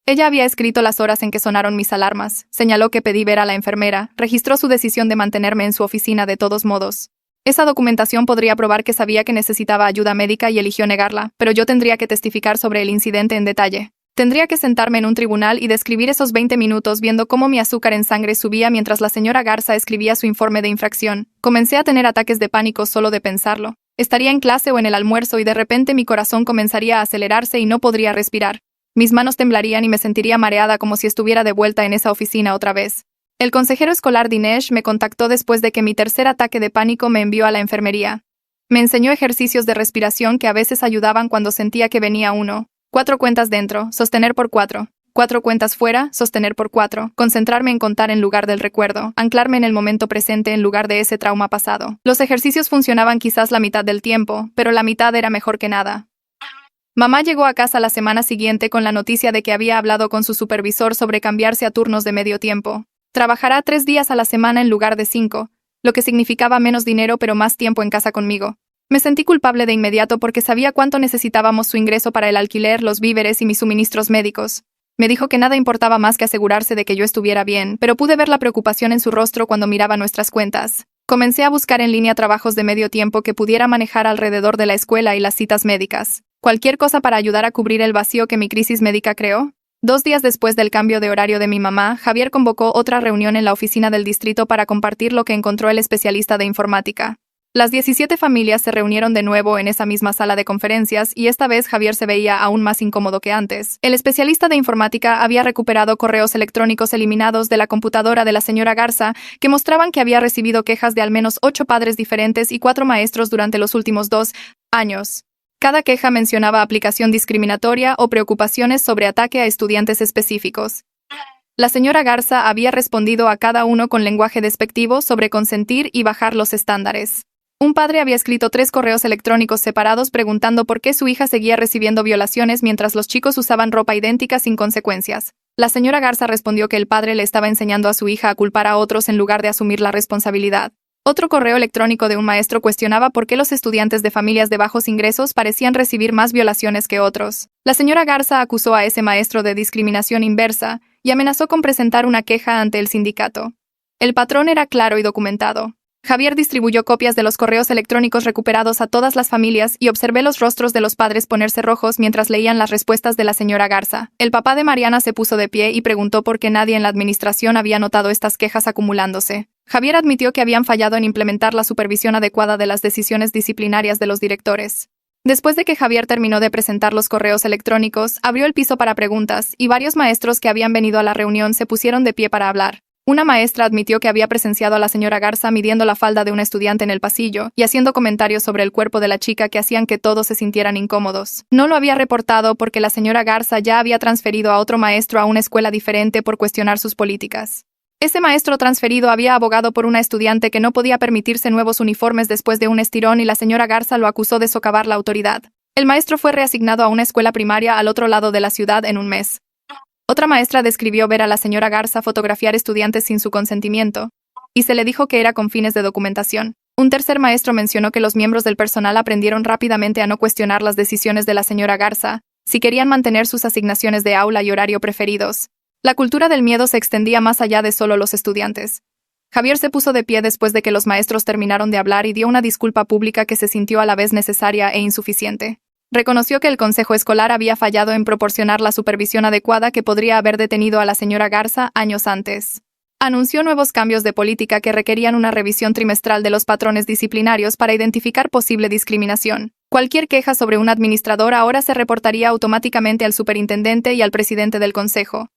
Ella había escrito las horas en que sonaron mis alarmas, señaló que pedí ver a la enfermera, registró su decisión de mantenerme en su oficina de todos modos. Esa documentación podría probar que sabía que necesitaba ayuda médica y eligió negarla, pero yo tendría que testificar sobre el incidente en detalle. Tendría que sentarme en un tribunal y describir esos 20 minutos viendo cómo mi azúcar en sangre subía mientras la señora Garza escribía su informe de infracción. Comencé a tener ataques de pánico solo de pensarlo. Estaría en clase o en el almuerzo y de repente mi corazón comenzaría a acelerarse y no podría respirar. Mis manos temblarían y me sentiría mareada como si estuviera de vuelta en esa oficina otra vez. El consejero escolar Dinesh me contactó después de que mi tercer ataque de pánico me envió a la enfermería. Me enseñó ejercicios de respiración que a veces ayudaban cuando sentía que venía uno. 4 cuentas dentro, sostener por 4. 4 cuentas fuera, sostener por 4. Concentrarme en contar en lugar del recuerdo. Anclarme en el momento presente en lugar de ese trauma pasado. Los ejercicios funcionaban quizás la mitad del tiempo, pero la mitad era mejor que nada. Mamá llegó a casa la semana siguiente con la noticia de que había hablado con su supervisor sobre cambiarse a turnos de medio tiempo. Trabajará 3 días a la semana en lugar de 5, lo que significaba menos dinero pero más tiempo en casa conmigo. Me sentí culpable de inmediato porque sabía cuánto necesitábamos su ingreso para el alquiler, los víveres y mis suministros médicos. Me dijo que nada importaba más que asegurarse de que yo estuviera bien, pero pude ver la preocupación en su rostro cuando miraba nuestras cuentas. Comencé a buscar en línea trabajos de medio tiempo que pudiera manejar alrededor de la escuela y las citas médicas. Cualquier cosa para ayudar a cubrir el vacío que mi crisis médica creó. 2 días después del cambio de horario de mi mamá, Javier convocó otra reunión en la oficina del distrito para compartir lo que encontró el especialista de informática. Las 17 familias se reunieron de nuevo en esa misma sala de conferencias y esta vez Javier se veía aún más incómodo que antes. El especialista de informática había recuperado correos electrónicos eliminados de la computadora de la señora Garza que mostraban que había recibido quejas de al menos 8 padres diferentes y 4 maestros durante los últimos 2 años. Cada queja mencionaba aplicación discriminatoria o preocupaciones sobre ataque a estudiantes específicos. La señora Garza había respondido a cada uno con lenguaje despectivo sobre consentir y bajar los estándares. Un padre había escrito 3 correos electrónicos separados preguntando por qué su hija seguía recibiendo violaciones mientras los chicos usaban ropa idéntica sin consecuencias. La señora Garza respondió que el padre le estaba enseñando a su hija a culpar a otros en lugar de asumir la responsabilidad. Otro correo electrónico de un maestro cuestionaba por qué los estudiantes de familias de bajos ingresos parecían recibir más violaciones que otros. La señora Garza acusó a ese maestro de discriminación inversa y amenazó con presentar una queja ante el sindicato. El patrón era claro y documentado. Javier distribuyó copias de los correos electrónicos recuperados a todas las familias y observé los rostros de los padres ponerse rojos mientras leían las respuestas de la señora Garza. El papá de Mariana se puso de pie y preguntó por qué nadie en la administración había notado estas quejas acumulándose. Javier admitió que habían fallado en implementar la supervisión adecuada de las decisiones disciplinarias de los directores. Después de que Javier terminó de presentar los correos electrónicos, abrió el piso para preguntas, y varios maestros que habían venido a la reunión se pusieron de pie para hablar. Una maestra admitió que había presenciado a la señora Garza midiendo la falda de una estudiante en el pasillo y haciendo comentarios sobre el cuerpo de la chica que hacían que todos se sintieran incómodos. No lo había reportado porque la señora Garza ya había transferido a otro maestro a una escuela diferente por cuestionar sus políticas. Ese maestro transferido había abogado por una estudiante que no podía permitirse nuevos uniformes después de un estirón y la señora Garza lo acusó de socavar la autoridad. El maestro fue reasignado a una escuela primaria al otro lado de la ciudad en un mes. Otra maestra describió ver a la señora Garza fotografiar estudiantes sin su consentimiento, y se le dijo que era con fines de documentación. Un tercer maestro mencionó que los miembros del personal aprendieron rápidamente a no cuestionar las decisiones de la señora Garza, si querían mantener sus asignaciones de aula y horario preferidos. La cultura del miedo se extendía más allá de solo los estudiantes. Javier se puso de pie después de que los maestros terminaron de hablar y dio una disculpa pública que se sintió a la vez necesaria e insuficiente. Reconoció que el consejo escolar había fallado en proporcionar la supervisión adecuada que podría haber detenido a la señora Garza años antes. Anunció nuevos cambios de política que requerían una revisión trimestral de los patrones disciplinarios para identificar posible discriminación. Cualquier queja sobre un administrador ahora se reportaría automáticamente al superintendente y al presidente del consejo.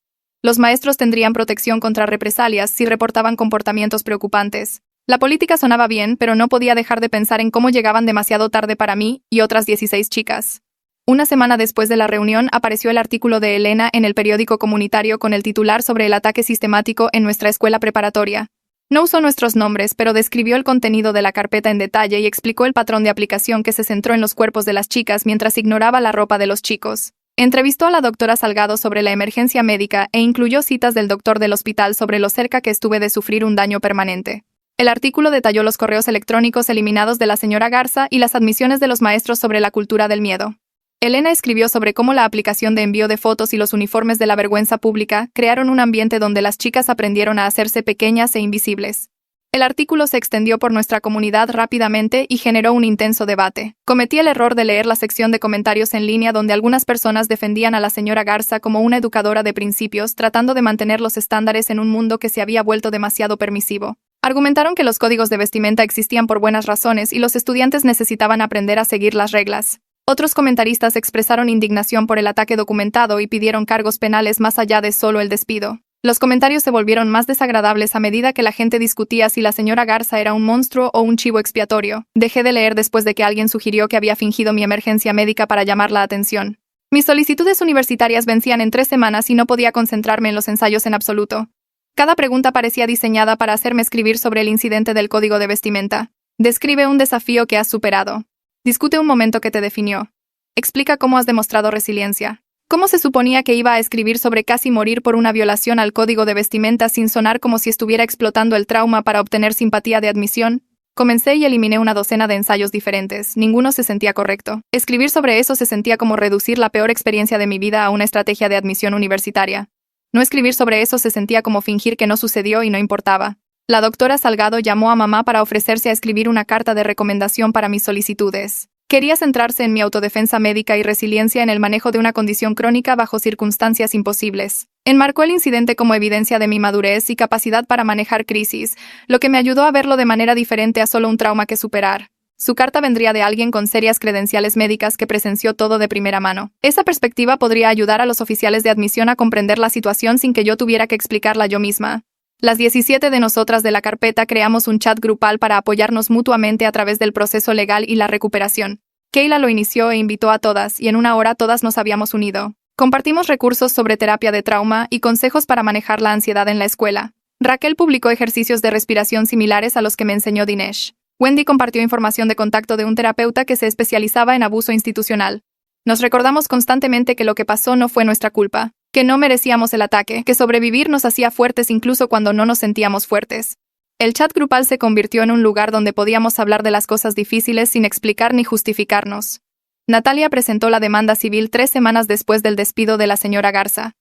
Los maestros tendrían protección contra represalias si reportaban comportamientos preocupantes. La política sonaba bien, pero no podía dejar de pensar en cómo llegaban demasiado tarde para mí y otras 16 chicas. Una semana después de la reunión apareció el artículo de Elena en el periódico comunitario con el titular sobre el ataque sistemático en nuestra escuela preparatoria. No usó nuestros nombres, pero describió el contenido de la carpeta en detalle y explicó el patrón de aplicación que se centró en los cuerpos de las chicas mientras ignoraba la ropa de los chicos. Entrevistó a la doctora Salgado sobre la emergencia médica e incluyó citas del doctor del hospital sobre lo cerca que estuve de sufrir un daño permanente. El artículo detalló los correos electrónicos eliminados de la señora Garza y las admisiones de los maestros sobre la cultura del miedo. Elena escribió sobre cómo la aplicación de envío de fotos y los uniformes de la vergüenza pública crearon un ambiente donde las chicas aprendieron a hacerse pequeñas e invisibles. El artículo se extendió por nuestra comunidad rápidamente y generó un intenso debate. Cometí el error de leer la sección de comentarios en línea donde algunas personas defendían a la señora Garza como una educadora de principios, tratando de mantener los estándares en un mundo que se había vuelto demasiado permisivo. Argumentaron que los códigos de vestimenta existían por buenas razones y los estudiantes necesitaban aprender a seguir las reglas. Otros comentaristas expresaron indignación por el ataque documentado y pidieron cargos penales más allá de solo el despido. Los comentarios se volvieron más desagradables a medida que la gente discutía si la señora Garza era un monstruo o un chivo expiatorio. Dejé de leer después de que alguien sugirió que había fingido mi emergencia médica para llamar la atención. Mis solicitudes universitarias vencían en 3 semanas y no podía concentrarme en los ensayos en absoluto. Cada pregunta parecía diseñada para hacerme escribir sobre el incidente del código de vestimenta. Describe un desafío que has superado. Discute un momento que te definió. Explica cómo has demostrado resiliencia. ¿Cómo se suponía que iba a escribir sobre casi morir por una violación al código de vestimenta sin sonar como si estuviera explotando el trauma para obtener simpatía de admisión? Comencé y eliminé una docena de ensayos diferentes. Ninguno se sentía correcto. Escribir sobre eso se sentía como reducir la peor experiencia de mi vida a una estrategia de admisión universitaria. No escribir sobre eso se sentía como fingir que no sucedió y no importaba. La doctora Salgado llamó a mamá para ofrecerse a escribir una carta de recomendación para mis solicitudes. Quería centrarse en mi autodefensa médica y resiliencia en el manejo de una condición crónica bajo circunstancias imposibles. Enmarcó el incidente como evidencia de mi madurez y capacidad para manejar crisis, lo que me ayudó a verlo de manera diferente a solo un trauma que superar. Su carta vendría de alguien con serias credenciales médicas que presenció todo de primera mano. Esa perspectiva podría ayudar a los oficiales de admisión a comprender la situación sin que yo tuviera que explicarla yo misma. Las 17 de nosotras de la carpeta creamos un chat grupal para apoyarnos mutuamente a través del proceso legal y la recuperación. Kayla lo inició e invitó a todas, y en una hora todas nos habíamos unido. Compartimos recursos sobre terapia de trauma y consejos para manejar la ansiedad en la escuela. Raquel publicó ejercicios de respiración similares a los que me enseñó Dinesh. Wendy compartió información de contacto de un terapeuta que se especializaba en abuso institucional. Nos recordamos constantemente que lo que pasó no fue nuestra culpa, que no merecíamos el ataque, que sobrevivir nos hacía fuertes incluso cuando no nos sentíamos fuertes. El chat grupal se convirtió en un lugar donde podíamos hablar de las cosas difíciles sin explicar ni justificarnos. Natalia presentó la demanda civil 3 semanas después del despido de la señora Garza.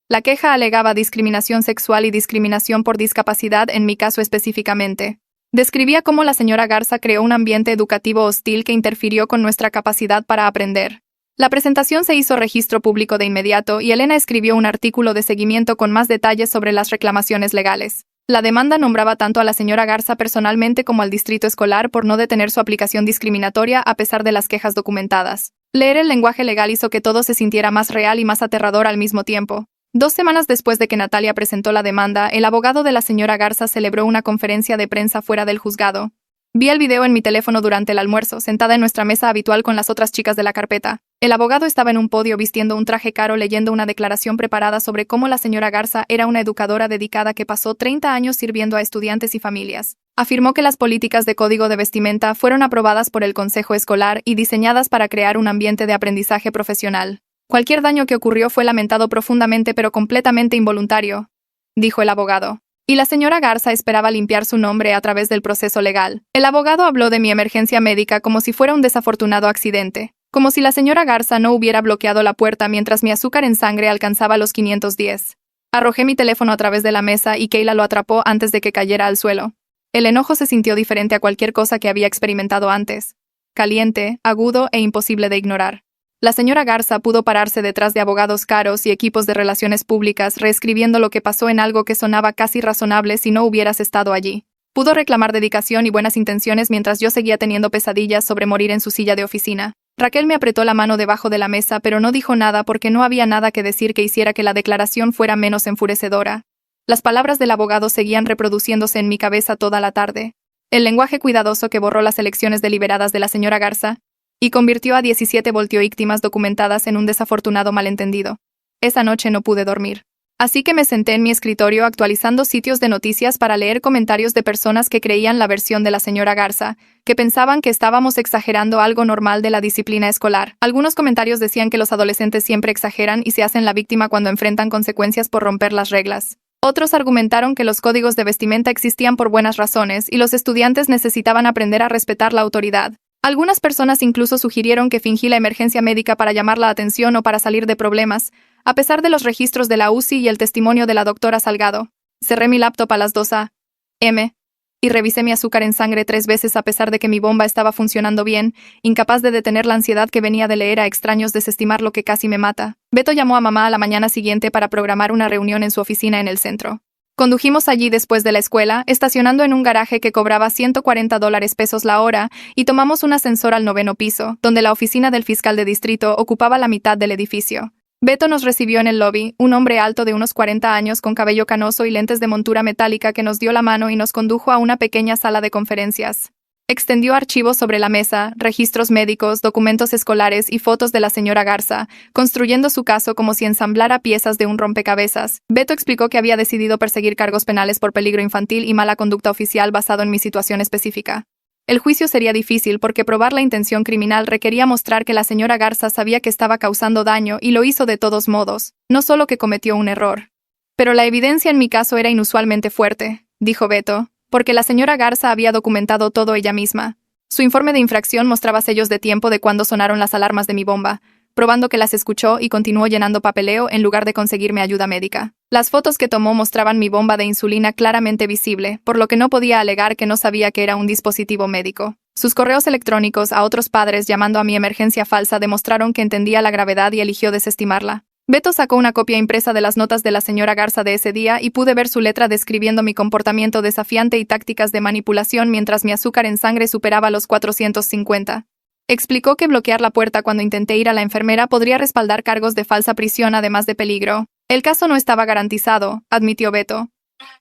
La queja alegaba discriminación sexual y discriminación por discapacidad en mi caso específicamente. Describía cómo la señora Garza creó un ambiente educativo hostil que interfirió con nuestra capacidad para aprender. La presentación se hizo registro público de inmediato y Elena escribió un artículo de seguimiento con más detalles sobre las reclamaciones legales. La demanda nombraba tanto a la señora Garza personalmente como al distrito escolar por no detener su aplicación discriminatoria a pesar de las quejas documentadas. Leer el lenguaje legal hizo que todo se sintiera más real y más aterrador al mismo tiempo. 2 semanas después de que Natalia presentó la demanda, el abogado de la señora Garza celebró una conferencia de prensa fuera del juzgado. Vi el video en mi teléfono durante el almuerzo, sentada en nuestra mesa habitual con las otras chicas de la carpeta. El abogado estaba en un podio vistiendo un traje caro leyendo una declaración preparada sobre cómo la señora Garza era una educadora dedicada que pasó 30 años sirviendo a estudiantes y familias. Afirmó que las políticas de código de vestimenta fueron aprobadas por el consejo escolar y diseñadas para crear un ambiente de aprendizaje profesional. Cualquier daño que ocurrió fue lamentado profundamente pero completamente involuntario, dijo el abogado. Y la señora Garza esperaba limpiar su nombre a través del proceso legal. El abogado habló de mi emergencia médica como si fuera un desafortunado accidente, como si la señora Garza no hubiera bloqueado la puerta mientras mi azúcar en sangre alcanzaba los 510. Arrojé mi teléfono a través de la mesa y Kayla lo atrapó antes de que cayera al suelo. El enojo se sintió diferente a cualquier cosa que había experimentado antes. Caliente, agudo e imposible de ignorar. La señora Garza pudo pararse detrás de abogados caros y equipos de relaciones públicas, reescribiendo lo que pasó en algo que sonaba casi razonable si no hubieras estado allí. Pudo reclamar dedicación y buenas intenciones mientras yo seguía teniendo pesadillas sobre morir en su silla de oficina. Raquel me apretó la mano debajo de la mesa, pero no dijo nada porque no había nada que decir que hiciera que la declaración fuera menos enfurecedora. Las palabras del abogado seguían reproduciéndose en mi cabeza toda la tarde. El lenguaje cuidadoso que borró las elecciones deliberadas de la señora Garza y convirtió a 17 voltioíctimas documentadas en un desafortunado malentendido. Esa noche no pude dormir. Así que me senté en mi escritorio actualizando sitios de noticias para leer comentarios de personas que creían la versión de la señora Garza, que pensaban que estábamos exagerando algo normal de la disciplina escolar. Algunos comentarios decían que los adolescentes siempre exageran y se hacen la víctima cuando enfrentan consecuencias por romper las reglas. Otros argumentaron que los códigos de vestimenta existían por buenas razones y los estudiantes necesitaban aprender a respetar la autoridad. Algunas personas incluso sugirieron que fingí la emergencia médica para llamar la atención o para salir de problemas, a pesar de los registros de la UCI y el testimonio de la doctora Salgado. Cerré mi laptop a las 2 a.m. y revisé mi azúcar en sangre 3 veces a pesar de que mi bomba estaba funcionando bien, incapaz de detener la ansiedad que venía de leer a extraños desestimar lo que casi me mata. Beto llamó a mamá a la mañana siguiente para programar una reunión en su oficina en el centro. Condujimos allí después de la escuela, estacionando en un garaje que cobraba $140 la hora, y tomamos un ascensor al 9º piso, donde la oficina del fiscal de distrito ocupaba la mitad del edificio. Beto nos recibió en el lobby, un hombre alto de unos 40 años con cabello canoso y lentes de montura metálica que nos dio la mano y nos condujo a una pequeña sala de conferencias. Extendió archivos sobre la mesa, registros médicos, documentos escolares y fotos de la señora Garza, construyendo su caso como si ensamblara piezas de un rompecabezas. Beto explicó que había decidido perseguir cargos penales por peligro infantil y mala conducta oficial basado en mi situación específica. El juicio sería difícil porque probar la intención criminal requería mostrar que la señora Garza sabía que estaba causando daño y lo hizo de todos modos, no solo que cometió un error. Pero la evidencia en mi caso era inusualmente fuerte, dijo Beto, porque la señora Garza había documentado todo ella misma. Su informe de infracción mostraba sellos de tiempo de cuando sonaron las alarmas de mi bomba, probando que las escuchó y continuó llenando papeleo en lugar de conseguirme ayuda médica. Las fotos que tomó mostraban mi bomba de insulina claramente visible, por lo que no podía alegar que no sabía que era un dispositivo médico. Sus correos electrónicos a otros padres llamando a mi emergencia falsa demostraron que entendía la gravedad y eligió desestimarla. Beto sacó una copia impresa de las notas de la señora Garza de ese día y pude ver su letra describiendo mi comportamiento desafiante y tácticas de manipulación mientras mi azúcar en sangre superaba los 450. Explicó que bloquear la puerta cuando intenté ir a la enfermera podría respaldar cargos de falsa prisión además de peligro. El caso no estaba garantizado, admitió Beto,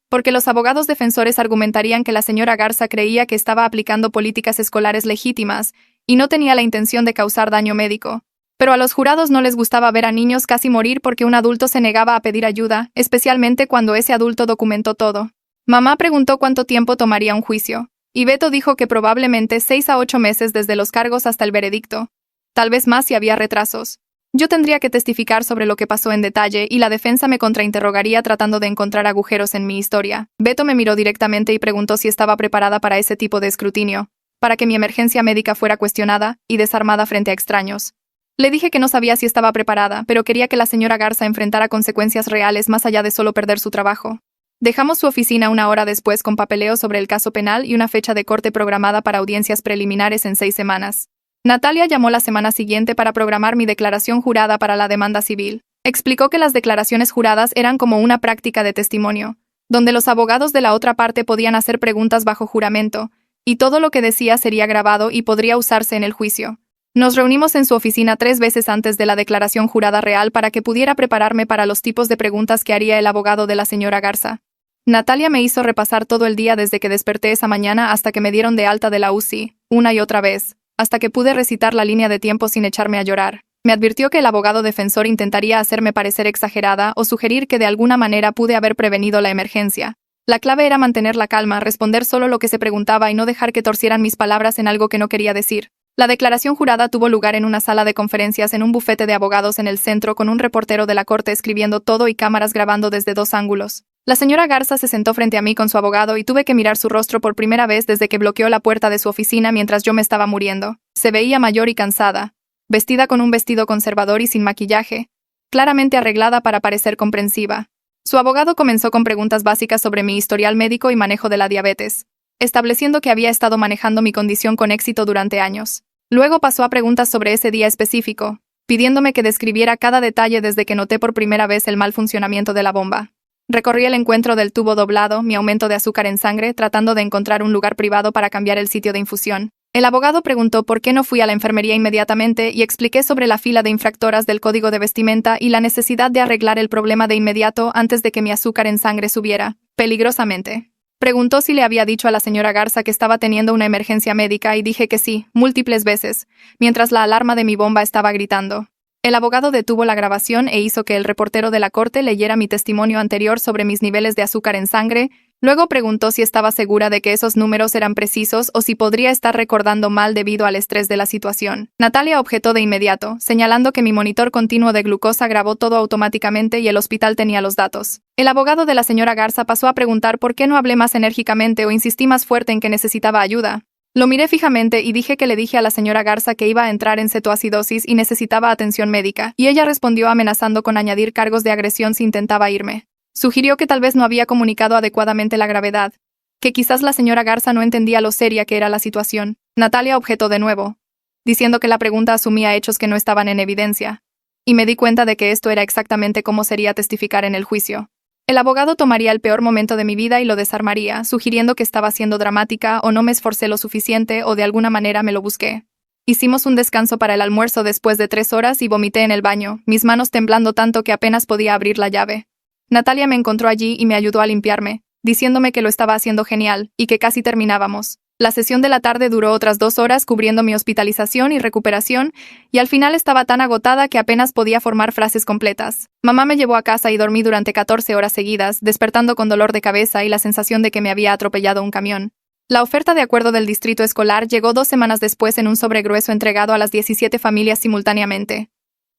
porque los abogados defensores argumentarían que la señora Garza creía que estaba aplicando políticas escolares legítimas y no tenía la intención de causar daño médico. Pero a los jurados no les gustaba ver a niños casi morir porque un adulto se negaba a pedir ayuda, especialmente cuando ese adulto documentó todo. Mamá preguntó cuánto tiempo tomaría un juicio, y Beto dijo que probablemente 6 a 8 meses desde los cargos hasta el veredicto. Tal vez más si había retrasos. Yo tendría que testificar sobre lo que pasó en detalle y la defensa me contrainterrogaría tratando de encontrar agujeros en mi historia. Beto me miró directamente y preguntó si estaba preparada para ese tipo de escrutinio, para que mi emergencia médica fuera cuestionada y desarmada frente a extraños. Le dije que no sabía si estaba preparada, pero quería que la señora Garza enfrentara consecuencias reales más allá de solo perder su trabajo. Dejamos su oficina 1 hora después con papeleo sobre el caso penal y una fecha de corte programada para audiencias preliminares en 6 semanas. Natalia llamó la semana siguiente para programar mi declaración jurada para la demanda civil. Explicó que las declaraciones juradas eran como una práctica de testimonio, donde los abogados de la otra parte podían hacer preguntas bajo juramento, y todo lo que decía sería grabado y podría usarse en el juicio. Nos reunimos en su oficina 3 veces antes de la declaración jurada real para que pudiera prepararme para los tipos de preguntas que haría el abogado de la señora Garza. Natalia me hizo repasar todo el día desde que desperté esa mañana hasta que me dieron de alta de la UCI, una y otra vez, hasta que pude recitar la línea de tiempo sin echarme a llorar. Me advirtió que el abogado defensor intentaría hacerme parecer exagerada o sugerir que de alguna manera pude haber prevenido la emergencia. La clave era mantener la calma, responder solo lo que se preguntaba y no dejar que torcieran mis palabras en algo que no quería decir. La declaración jurada tuvo lugar en una sala de conferencias en un bufete de abogados en el centro con un reportero de la corte escribiendo todo y cámaras grabando desde 2 ángulos. La señora Garza se sentó frente a mí con su abogado y tuve que mirar su rostro por primera vez desde que bloqueó la puerta de su oficina mientras yo me estaba muriendo. Se veía mayor y cansada, vestida con un vestido conservador y sin maquillaje, claramente arreglada para parecer comprensiva. Su abogado comenzó con preguntas básicas sobre mi historial médico y manejo de la diabetes, estableciendo que había estado manejando mi condición con éxito durante años. Luego pasó a preguntas sobre ese día específico, pidiéndome que describiera cada detalle desde que noté por primera vez el mal funcionamiento de la bomba. Recorrí el encuentro del tubo doblado, mi aumento de azúcar en sangre, tratando de encontrar un lugar privado para cambiar el sitio de infusión. El abogado preguntó por qué no fui a la enfermería inmediatamente y expliqué sobre la fila de infractoras del código de vestimenta y la necesidad de arreglar el problema de inmediato antes de que mi azúcar en sangre subiera, peligrosamente. Preguntó si le había dicho a la señora Garza que estaba teniendo una emergencia médica y dije que sí, múltiples veces, mientras la alarma de mi bomba estaba gritando. El abogado detuvo la grabación e hizo que el reportero de la corte leyera mi testimonio anterior sobre mis niveles de azúcar en sangre. Luego preguntó si estaba segura de que esos números eran precisos o si podría estar recordando mal debido al estrés de la situación. Natalia objetó de inmediato, señalando que mi monitor continuo de glucosa grabó todo automáticamente y el hospital tenía los datos. El abogado de la señora Garza pasó a preguntar por qué no hablé más enérgicamente o insistí más fuerte en que necesitaba ayuda. Lo miré fijamente y dije que le dije a la señora Garza que iba a entrar en cetoacidosis y necesitaba atención médica, y ella respondió amenazando con añadir cargos de agresión si intentaba irme. Sugirió que tal vez no había comunicado adecuadamente la gravedad, que quizás la señora Garza no entendía lo seria que era la situación. Natalia objetó de nuevo, diciendo que la pregunta asumía hechos que no estaban en evidencia, y me di cuenta de que esto era exactamente cómo sería testificar en el juicio. El abogado tomaría el peor momento de mi vida y lo desarmaría, sugiriendo que estaba siendo dramática o no me esforcé lo suficiente o de alguna manera me lo busqué. Hicimos un descanso para el almuerzo después de 3 horas y vomité en el baño, mis manos temblando tanto que apenas podía abrir la llave. Natalia me encontró allí y me ayudó a limpiarme, diciéndome que lo estaba haciendo genial y que casi terminábamos. La sesión de la tarde duró otras 2 horas cubriendo mi hospitalización y recuperación, y al final estaba tan agotada que apenas podía formar frases completas. Mamá me llevó a casa y dormí durante 14 horas seguidas, despertando con dolor de cabeza y la sensación de que me había atropellado un camión. La oferta de acuerdo del distrito escolar llegó 2 semanas después en un sobre grueso entregado a las 17 familias simultáneamente.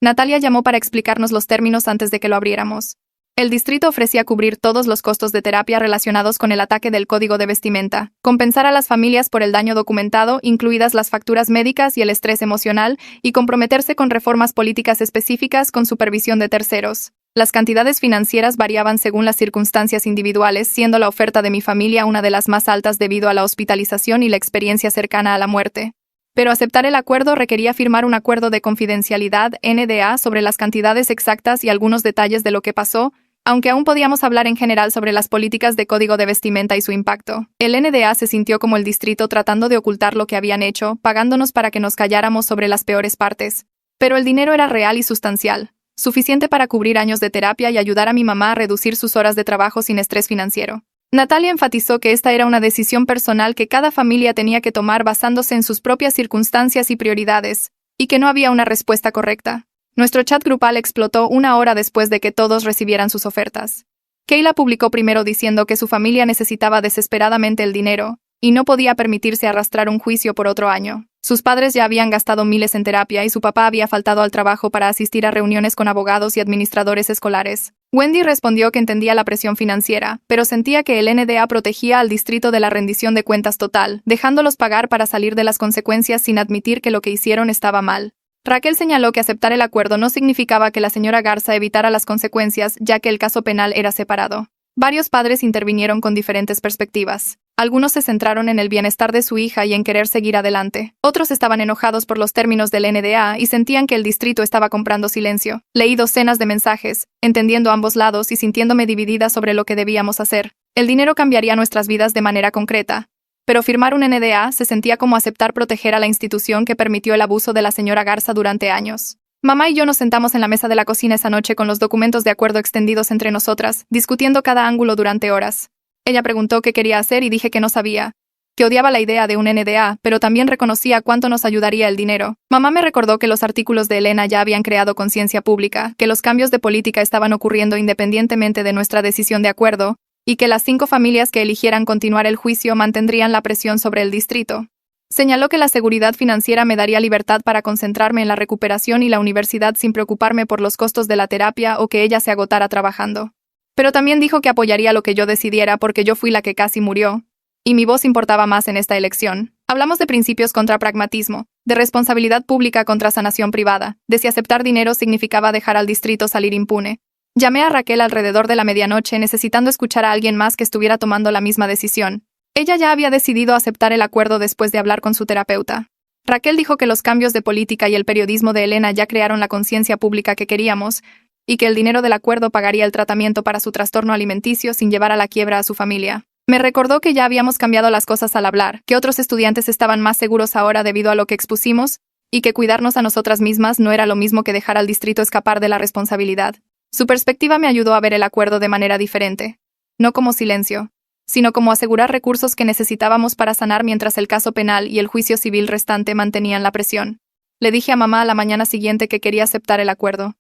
Natalia llamó para explicarnos los términos antes de que lo abriéramos. El distrito ofrecía cubrir todos los costos de terapia relacionados con el ataque del código de vestimenta, compensar a las familias por el daño documentado, incluidas las facturas médicas y el estrés emocional, y comprometerse con reformas políticas específicas con supervisión de terceros. Las cantidades financieras variaban según las circunstancias individuales, siendo la oferta de mi familia una de las más altas debido a la hospitalización y la experiencia cercana a la muerte. Pero aceptar el acuerdo requería firmar un acuerdo de confidencialidad NDA sobre las cantidades exactas y algunos detalles de lo que pasó, aunque aún podíamos hablar en general sobre las políticas de código de vestimenta y su impacto. El NDA se sintió como el distrito tratando de ocultar lo que habían hecho, pagándonos para que nos calláramos sobre las peores partes. Pero el dinero era real y sustancial, suficiente para cubrir años de terapia y ayudar a mi mamá a reducir sus horas de trabajo sin estrés financiero. Natalia enfatizó que esta era una decisión personal que cada familia tenía que tomar basándose en sus propias circunstancias y prioridades, y que no había una respuesta correcta. Nuestro chat grupal explotó 1 hora después de que todos recibieran sus ofertas. Kayla publicó primero diciendo que su familia necesitaba desesperadamente el dinero, y no podía permitirse arrastrar un juicio por otro año. Sus padres ya habían gastado miles en terapia y su papá había faltado al trabajo para asistir a reuniones con abogados y administradores escolares. Wendy respondió que entendía la presión financiera, pero sentía que el NDA protegía al distrito de la rendición de cuentas total, dejándolos pagar para salir de las consecuencias sin admitir que lo que hicieron estaba mal. Raquel señaló que aceptar el acuerdo no significaba que la señora Garza evitara las consecuencias, ya que el caso penal era separado. Varios padres intervinieron con diferentes perspectivas. Algunos se centraron en el bienestar de su hija y en querer seguir adelante. Otros estaban enojados por los términos del NDA y sentían que el distrito estaba comprando silencio. Leí docenas de mensajes, entendiendo ambos lados y sintiéndome dividida sobre lo que debíamos hacer. El dinero cambiaría nuestras vidas de manera concreta. Pero firmar un NDA se sentía como aceptar proteger a la institución que permitió el abuso de la señora Garza durante años. Mamá y yo nos sentamos en la mesa de la cocina esa noche con los documentos de acuerdo extendidos entre nosotras, discutiendo cada ángulo durante horas. Ella preguntó qué quería hacer y dije que no sabía, que odiaba la idea de un NDA, pero también reconocía cuánto nos ayudaría el dinero. Mamá me recordó que los artículos de Elena ya habían creado conciencia pública, que los cambios de política estaban ocurriendo independientemente de nuestra decisión de acuerdo, y que las 5 familias que eligieran continuar el juicio mantendrían la presión sobre el distrito. Señaló que la seguridad financiera me daría libertad para concentrarme en la recuperación y la universidad sin preocuparme por los costos de la terapia o que ella se agotara trabajando. Pero también dijo que apoyaría lo que yo decidiera porque yo fui la que casi murió, y mi voz importaba más en esta elección. Hablamos de principios contra pragmatismo, de responsabilidad pública contra sanación privada, de si aceptar dinero significaba dejar al distrito salir impune. Llamé a Raquel alrededor de la medianoche necesitando escuchar a alguien más que estuviera tomando la misma decisión. Ella ya había decidido aceptar el acuerdo después de hablar con su terapeuta. Raquel dijo que los cambios de política y el periodismo de Elena ya crearon la conciencia pública que queríamos, y que el dinero del acuerdo pagaría el tratamiento para su trastorno alimenticio sin llevar a la quiebra a su familia. Me recordó que ya habíamos cambiado las cosas al hablar, que otros estudiantes estaban más seguros ahora debido a lo que expusimos, y que cuidarnos a nosotras mismas no era lo mismo que dejar al distrito escapar de la responsabilidad. Su perspectiva me ayudó a ver el acuerdo de manera diferente. No como silencio, sino como asegurar recursos que necesitábamos para sanar mientras el caso penal y el juicio civil restante mantenían la presión. Le dije a mamá a la mañana siguiente que quería aceptar el acuerdo.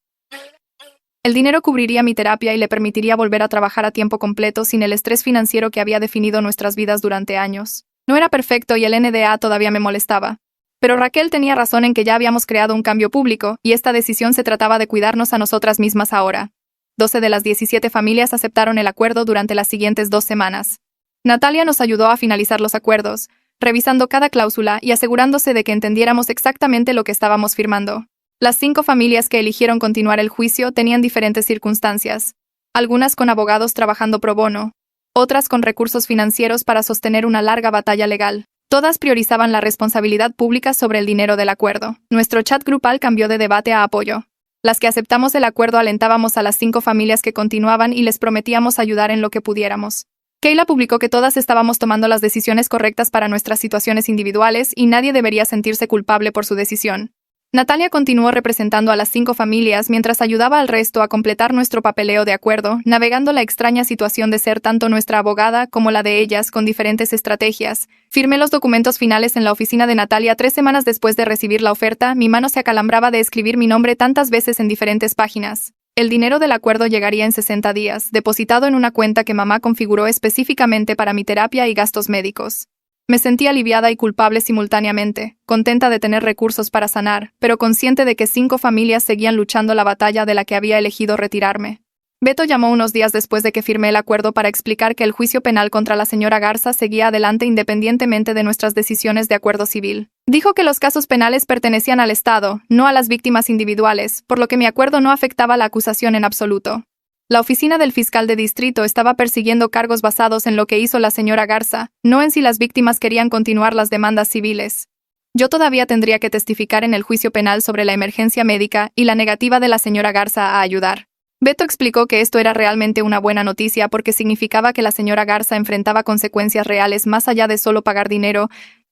El dinero cubriría mi terapia y le permitiría volver a trabajar a tiempo completo sin el estrés financiero que había definido nuestras vidas durante años. No era perfecto y el NDA todavía me molestaba. Pero Raquel tenía razón en que ya habíamos creado un cambio público, y esta decisión se trataba de cuidarnos a nosotras mismas ahora. 12 de las 17 familias aceptaron el acuerdo durante las siguientes 2 semanas. Natalia nos ayudó a finalizar los acuerdos, revisando cada cláusula y asegurándose de que entendiéramos exactamente lo que estábamos firmando. Las 5 familias que eligieron continuar el juicio tenían diferentes circunstancias, algunas con abogados trabajando pro bono, otras con recursos financieros para sostener una larga batalla legal. Todas priorizaban la responsabilidad pública sobre el dinero del acuerdo. Nuestro chat grupal cambió de debate a apoyo. Las que aceptamos el acuerdo alentábamos a las 5 familias que continuaban y les prometíamos ayudar en lo que pudiéramos. Kayla publicó que todas estábamos tomando las decisiones correctas para nuestras situaciones individuales y nadie debería sentirse culpable por su decisión. Natalia continuó representando a las 5 familias mientras ayudaba al resto a completar nuestro papeleo de acuerdo, navegando la extraña situación de ser tanto nuestra abogada como la de ellas con diferentes estrategias. Firmé los documentos finales en la oficina de Natalia 3 semanas después de recibir la oferta. Mi mano se acalambraba de escribir mi nombre tantas veces en diferentes páginas. El dinero del acuerdo llegaría en 60 días, depositado en una cuenta que mamá configuró específicamente para mi terapia y gastos médicos. Me sentí aliviada y culpable simultáneamente, contenta de tener recursos para sanar, pero consciente de que 5 familias seguían luchando la batalla de la que había elegido retirarme. Beto llamó unos días después de que firmé el acuerdo para explicar que el juicio penal contra la señora Garza seguía adelante independientemente de nuestras decisiones de acuerdo civil. Dijo que los casos penales pertenecían al Estado, no a las víctimas individuales, por lo que mi acuerdo no afectaba la acusación en absoluto. La oficina del fiscal de distrito estaba persiguiendo cargos basados en lo que hizo la señora Garza, no en si las víctimas querían continuar las demandas civiles. Yo todavía tendría que testificar en el juicio penal sobre la emergencia médica y la negativa de la señora Garza a ayudar. Beto explicó que esto era realmente una buena noticia porque significaba que la señora Garza enfrentaba consecuencias reales más allá de solo pagar dinero,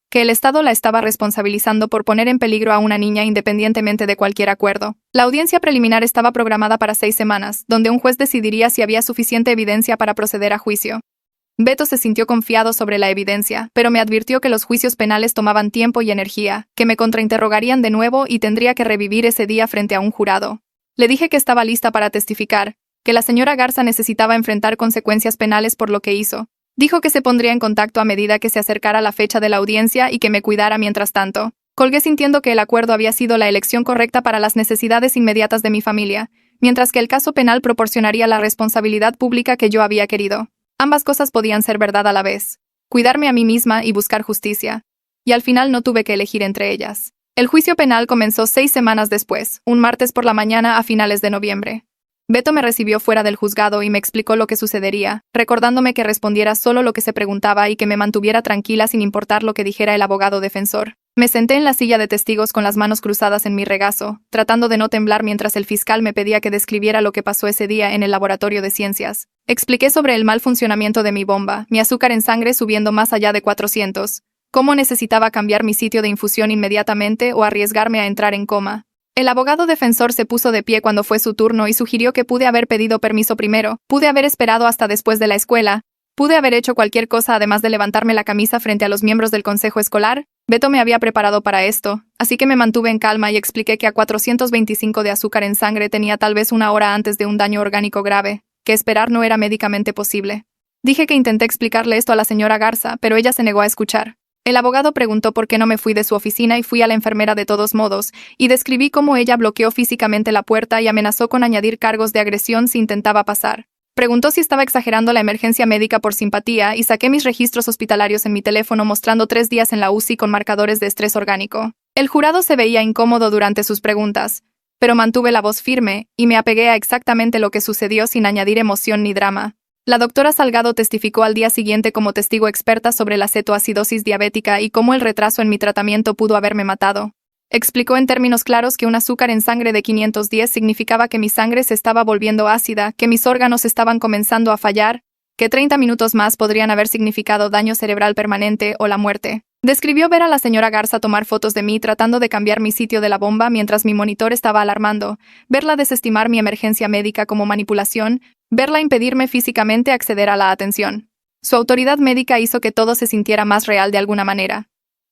que el Estado la estaba responsabilizando por poner en peligro a una niña independientemente de cualquier acuerdo. La audiencia preliminar estaba programada para 6 semanas, donde un juez decidiría si había suficiente evidencia para proceder a juicio. Beto se sintió confiado sobre la evidencia, pero me advirtió que los juicios penales tomaban tiempo y energía, que me contrainterrogarían de nuevo y tendría que revivir ese día frente a un jurado. Le dije que estaba lista para testificar, que la señora Garza necesitaba enfrentar consecuencias penales por lo que hizo. Dijo que se pondría en contacto a medida que se acercara la fecha de la audiencia y que me cuidara mientras tanto. Colgué sintiendo que el acuerdo había sido la elección correcta para las necesidades inmediatas de mi familia, mientras que el caso penal proporcionaría la responsabilidad pública que yo había querido. Ambas cosas podían ser verdad a la vez. Cuidarme a mí misma y buscar justicia. Y al final no tuve que elegir entre ellas. El juicio penal comenzó 6 semanas después, un martes por la mañana a finales de noviembre. Beto me recibió fuera del juzgado y me explicó lo que sucedería, recordándome que respondiera solo lo que se preguntaba y que me mantuviera tranquila sin importar lo que dijera el abogado defensor. Me senté en la silla de testigos con las manos cruzadas en mi regazo, tratando de no temblar mientras el fiscal me pedía que describiera lo que pasó ese día en el laboratorio de ciencias. Expliqué sobre el mal funcionamiento de mi bomba, mi azúcar en sangre subiendo más allá de 400, cómo necesitaba cambiar mi sitio de infusión inmediatamente o arriesgarme a entrar en coma. El abogado defensor se puso de pie cuando fue su turno y sugirió que pude haber pedido permiso primero, pude haber esperado hasta después de la escuela, pude haber hecho cualquier cosa además de levantarme la camisa frente a los miembros del consejo escolar. Beto me había preparado para esto, así que me mantuve en calma y expliqué que a 425 de azúcar en sangre tenía tal vez 1 hora antes de un daño orgánico grave, que esperar no era médicamente posible. Dije que intenté explicarle esto a la señora Garza, pero ella se negó a escuchar. El abogado preguntó por qué no me fui de su oficina y fui a la enfermera de todos modos, y describí cómo ella bloqueó físicamente la puerta y amenazó con añadir cargos de agresión si intentaba pasar. Preguntó si estaba exagerando la emergencia médica por simpatía y saqué mis registros hospitalarios en mi teléfono mostrando 3 días en la UCI con marcadores de estrés orgánico. El jurado se veía incómodo durante sus preguntas, pero mantuve la voz firme y me apegué a exactamente lo que sucedió sin añadir emoción ni drama. La doctora Salgado testificó al día siguiente como testigo experta sobre la cetoacidosis diabética y cómo el retraso en mi tratamiento pudo haberme matado. Explicó en términos claros que un azúcar en sangre de 510 significaba que mi sangre se estaba volviendo ácida, que mis órganos estaban comenzando a fallar, que 30 minutos más podrían haber significado daño cerebral permanente o la muerte. Describió ver a la señora Garza tomar fotos de mí tratando de cambiar mi sitio de la bomba mientras mi monitor estaba alarmando, verla desestimar mi emergencia médica como manipulación, verla impedirme físicamente acceder a la atención. Su autoridad médica hizo que todo se sintiera más real de alguna manera.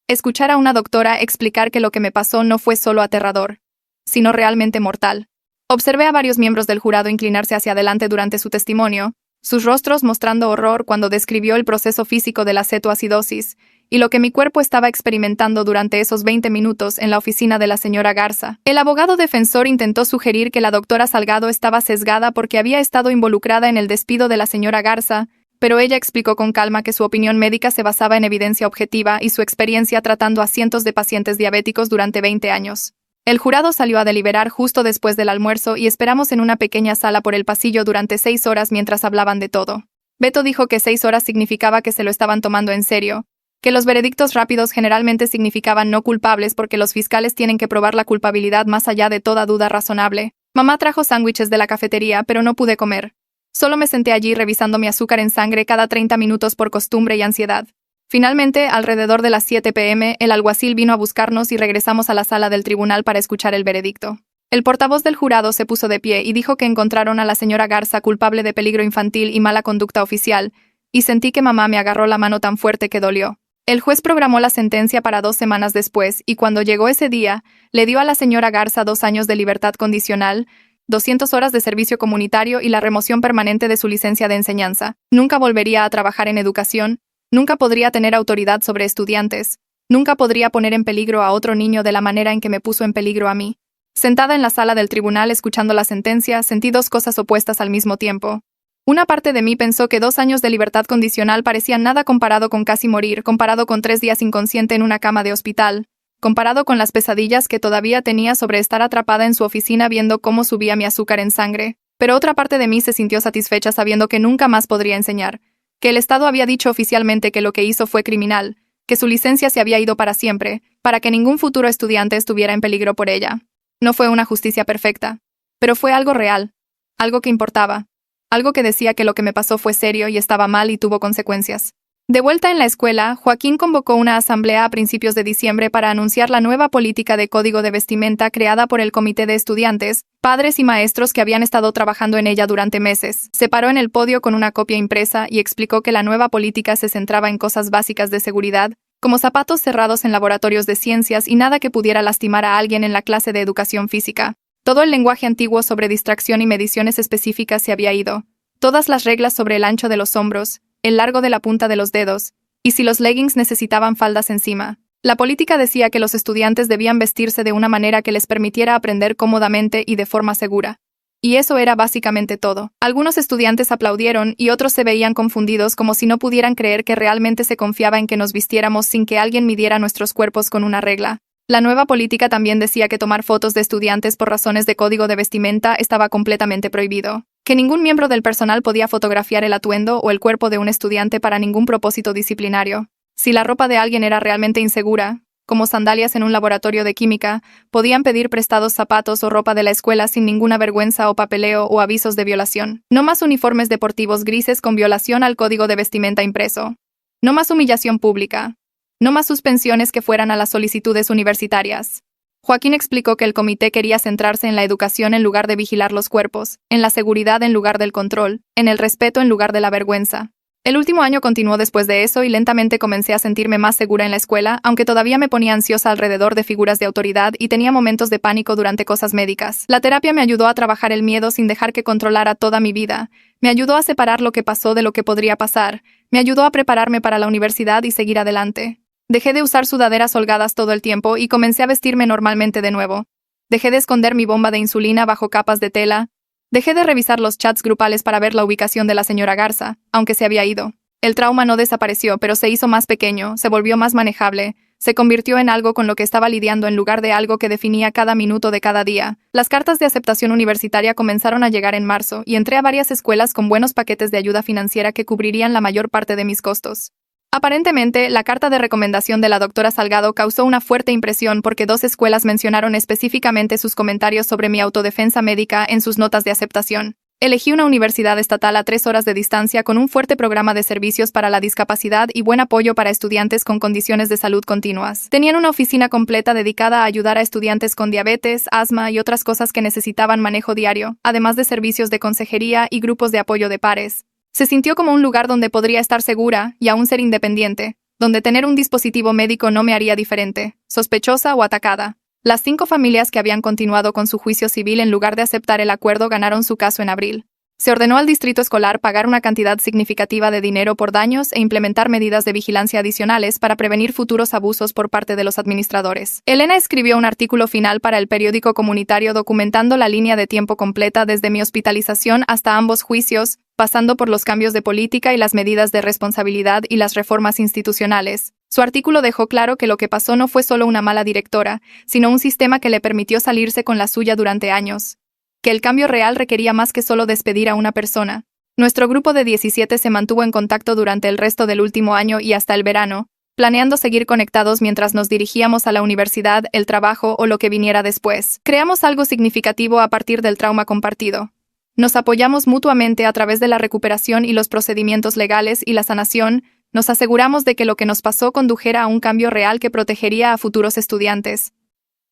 Escuchar a una doctora explicar que lo que me pasó no fue solo aterrador, sino realmente mortal. Observé a varios miembros del jurado inclinarse hacia adelante durante su testimonio, sus rostros mostrando horror cuando describió el proceso físico de la cetoacidosis y lo que mi cuerpo estaba experimentando durante esos 20 minutos en la oficina de la señora Garza. El abogado defensor intentó sugerir que la doctora Salgado estaba sesgada porque había estado involucrada en el despido de la señora Garza, pero ella explicó con calma que su opinión médica se basaba en evidencia objetiva y su experiencia tratando a cientos de pacientes diabéticos durante 20 años. El jurado salió a deliberar justo después del almuerzo y esperamos en una pequeña sala por el pasillo durante 6 horas mientras hablaban de todo. Beto dijo que 6 horas significaba que se lo estaban tomando en serio, que los veredictos rápidos generalmente significaban no culpables porque los fiscales tienen que probar la culpabilidad más allá de toda duda razonable. Mamá trajo sándwiches de la cafetería, pero no pude comer. Solo me senté allí revisando mi azúcar en sangre cada 30 minutos por costumbre y ansiedad. Finalmente, alrededor de las 7 p.m., el alguacil vino a buscarnos y regresamos a la sala del tribunal para escuchar el veredicto. El portavoz del jurado se puso de pie y dijo que encontraron a la señora Garza culpable de peligro infantil y mala conducta oficial, y sentí que mamá me agarró la mano tan fuerte que dolió. El juez programó la sentencia para 2 semanas después, y cuando llegó ese día, le dio a la señora Garza 2 años de libertad condicional, 200 horas de servicio comunitario y la remoción permanente de su licencia de enseñanza. Nunca volvería a trabajar en educación, nunca podría tener autoridad sobre estudiantes, nunca podría poner en peligro a otro niño de la manera en que me puso en peligro a mí. Sentada en la sala del tribunal escuchando la sentencia, sentí 2 cosas opuestas al mismo tiempo. Una parte de mí pensó que 2 años de libertad condicional parecían nada comparado con casi morir, comparado con 3 días inconsciente en una cama de hospital, comparado con las pesadillas que todavía tenía sobre estar atrapada en su oficina viendo cómo subía mi azúcar en sangre, pero otra parte de mí se sintió satisfecha sabiendo que nunca más podría enseñar, que el Estado había dicho oficialmente que lo que hizo fue criminal, que su licencia se había ido para siempre, para que ningún futuro estudiante estuviera en peligro por ella. No fue una justicia perfecta, pero fue algo real, algo que importaba, algo que decía que lo que me pasó fue serio y estaba mal y tuvo consecuencias. De vuelta en la escuela, Joaquín convocó una asamblea a principios de diciembre para anunciar la nueva política de código de vestimenta creada por el comité de estudiantes, padres y maestros que habían estado trabajando en ella durante meses. Se paró en el podio con una copia impresa y explicó que la nueva política se centraba en cosas básicas de seguridad, como zapatos cerrados en laboratorios de ciencias y nada que pudiera lastimar a alguien en la clase de educación física. Todo el lenguaje antiguo sobre distracción y mediciones específicas se había ido. Todas las reglas sobre el ancho de los hombros, el largo de la punta de los dedos, y si los leggings necesitaban faldas encima. La política decía que los estudiantes debían vestirse de una manera que les permitiera aprender cómodamente y de forma segura. Y eso era básicamente todo. Algunos estudiantes aplaudieron y otros se veían confundidos como si no pudieran creer que realmente se confiaba en que nos vistiéramos sin que alguien midiera nuestros cuerpos con una regla. La nueva política también decía que tomar fotos de estudiantes por razones de código de vestimenta estaba completamente prohibido, que ningún miembro del personal podía fotografiar el atuendo o el cuerpo de un estudiante para ningún propósito disciplinario. Si la ropa de alguien era realmente insegura, como sandalias en un laboratorio de química, podían pedir prestados zapatos o ropa de la escuela sin ninguna vergüenza o papeleo o avisos de violación. No más uniformes deportivos grises con violación al código de vestimenta impreso. No más humillación pública. No más suspensiones que fueran a las solicitudes universitarias. Joaquín explicó que el comité quería centrarse en la educación en lugar de vigilar los cuerpos, en la seguridad en lugar del control, en el respeto en lugar de la vergüenza. El último año continuó después de eso y lentamente comencé a sentirme más segura en la escuela, aunque todavía me ponía ansiosa alrededor de figuras de autoridad y tenía momentos de pánico durante cosas médicas. La terapia me ayudó a trabajar el miedo sin dejar que controlara toda mi vida. Me ayudó a separar lo que pasó de lo que podría pasar. Me ayudó a prepararme para la universidad y seguir adelante. Dejé de usar sudaderas holgadas todo el tiempo y comencé a vestirme normalmente de nuevo. Dejé de esconder mi bomba de insulina bajo capas de tela. Dejé de revisar los chats grupales para ver la ubicación de la señora Garza, aunque se había ido. El trauma no desapareció, pero se hizo más pequeño, se volvió más manejable. se convirtió en algo con lo que estaba lidiando en lugar de algo que definía cada minuto de cada día. Las cartas de aceptación universitaria comenzaron a llegar en marzo y entré a varias escuelas con buenos paquetes de ayuda financiera que cubrirían la mayor parte de mis costos. Aparentemente, la carta de recomendación de la doctora Salgado causó una fuerte impresión porque 2 escuelas mencionaron específicamente sus comentarios sobre mi autodefensa médica en sus notas de aceptación. Elegí una universidad estatal a 3 horas de distancia con un fuerte programa de servicios para la discapacidad y buen apoyo para estudiantes con condiciones de salud continuas. Tenían una oficina completa dedicada a ayudar a estudiantes con diabetes, asma y otras cosas que necesitaban manejo diario, además de servicios de consejería y grupos de apoyo de pares. Se sintió como un lugar donde podría estar segura y aún ser independiente, donde tener un dispositivo médico no me haría diferente, sospechosa o atacada. Las 5 familias que habían continuado con su juicio civil en lugar de aceptar el acuerdo ganaron su caso en abril. Se ordenó al distrito escolar pagar una cantidad significativa de dinero por daños e implementar medidas de vigilancia adicionales para prevenir futuros abusos por parte de los administradores. Elena escribió un artículo final para el periódico comunitario documentando la línea de tiempo completa desde mi hospitalización hasta ambos juicios, pasando por los cambios de política y las medidas de responsabilidad y las reformas institucionales. Su artículo dejó claro que lo que pasó no fue solo una mala directora, sino un sistema que le permitió salirse con la suya durante años. Que el cambio real requería más que solo despedir a una persona. Nuestro grupo de 17 se mantuvo en contacto durante el resto del último año y hasta el verano, planeando seguir conectados mientras nos dirigíamos a la universidad, el trabajo o lo que viniera después. Creamos algo significativo a partir del trauma compartido. Nos apoyamos mutuamente a través de la recuperación y los procedimientos legales y la sanación. Nos aseguramos de que lo que nos pasó condujera a un cambio real que protegería a futuros estudiantes.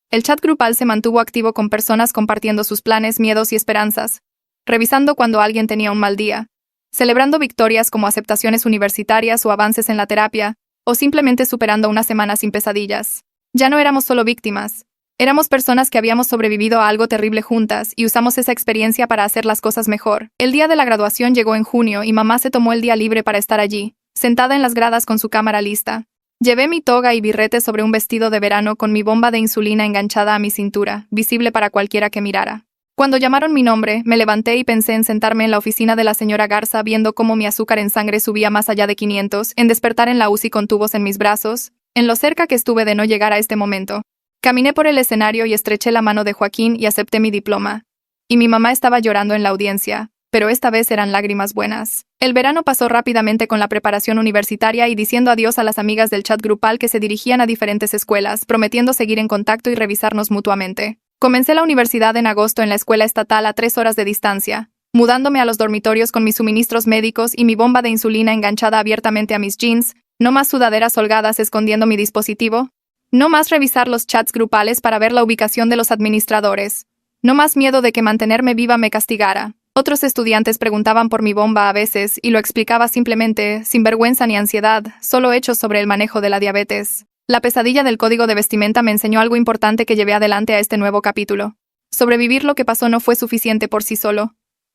El chat grupal se mantuvo activo con personas compartiendo sus planes, miedos y esperanzas, revisando cuando alguien tenía un mal día, celebrando victorias como aceptaciones universitarias o avances en la terapia, o simplemente superando una semana sin pesadillas. Ya no éramos solo víctimas. Éramos personas que habíamos sobrevivido a algo terrible juntas y usamos esa experiencia para hacer las cosas mejor. El día de la graduación llegó en junio y mamá se tomó el día libre para estar allí, sentada en las gradas con su cámara lista. Llevé mi toga y birrete sobre un vestido de verano con mi bomba de insulina enganchada a mi cintura, visible para cualquiera que mirara. Cuando llamaron mi nombre, me levanté y pensé en sentarme en la oficina de la señora Garza viendo cómo mi azúcar en sangre subía más allá de 500, en despertar en la UCI con tubos en mis brazos, en lo cerca que estuve de no llegar a este momento. Caminé por el escenario y estreché la mano de Joaquín y acepté mi diploma. Y mi mamá estaba llorando en la audiencia, pero esta vez eran lágrimas buenas. El verano pasó rápidamente con la preparación universitaria y diciendo adiós a las amigas del chat grupal que se dirigían a diferentes escuelas, prometiendo seguir en contacto y revisarnos mutuamente. Comencé la universidad en agosto en la escuela estatal a 3 horas de distancia, mudándome a los dormitorios con mis suministros médicos y mi bomba de insulina enganchada abiertamente a mis jeans, no más sudaderas holgadas escondiendo mi dispositivo, no más revisar los chats grupales para ver la ubicación de los administradores, no más miedo de que mantenerme viva me castigara. Otros estudiantes preguntaban por mi bomba a veces y lo explicaba simplemente, sin vergüenza ni ansiedad, solo hechos sobre el manejo de la diabetes. La pesadilla del código de vestimenta me enseñó algo importante que llevé adelante a este nuevo capítulo. Sobrevivir lo que pasó no fue suficiente por sí solo.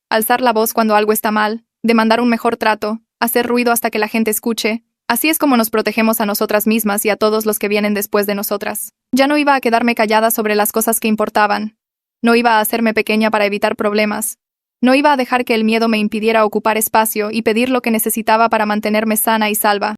Alzar la voz cuando algo está mal, demandar un mejor trato, hacer ruido hasta que la gente escuche. Así es como nos protegemos a nosotras mismas y a todos los que vienen después de nosotras. Ya no iba a quedarme callada sobre las cosas que importaban. No iba a hacerme pequeña para evitar problemas. No iba a dejar que el miedo me impidiera ocupar espacio y pedir lo que necesitaba para mantenerme sana y salva.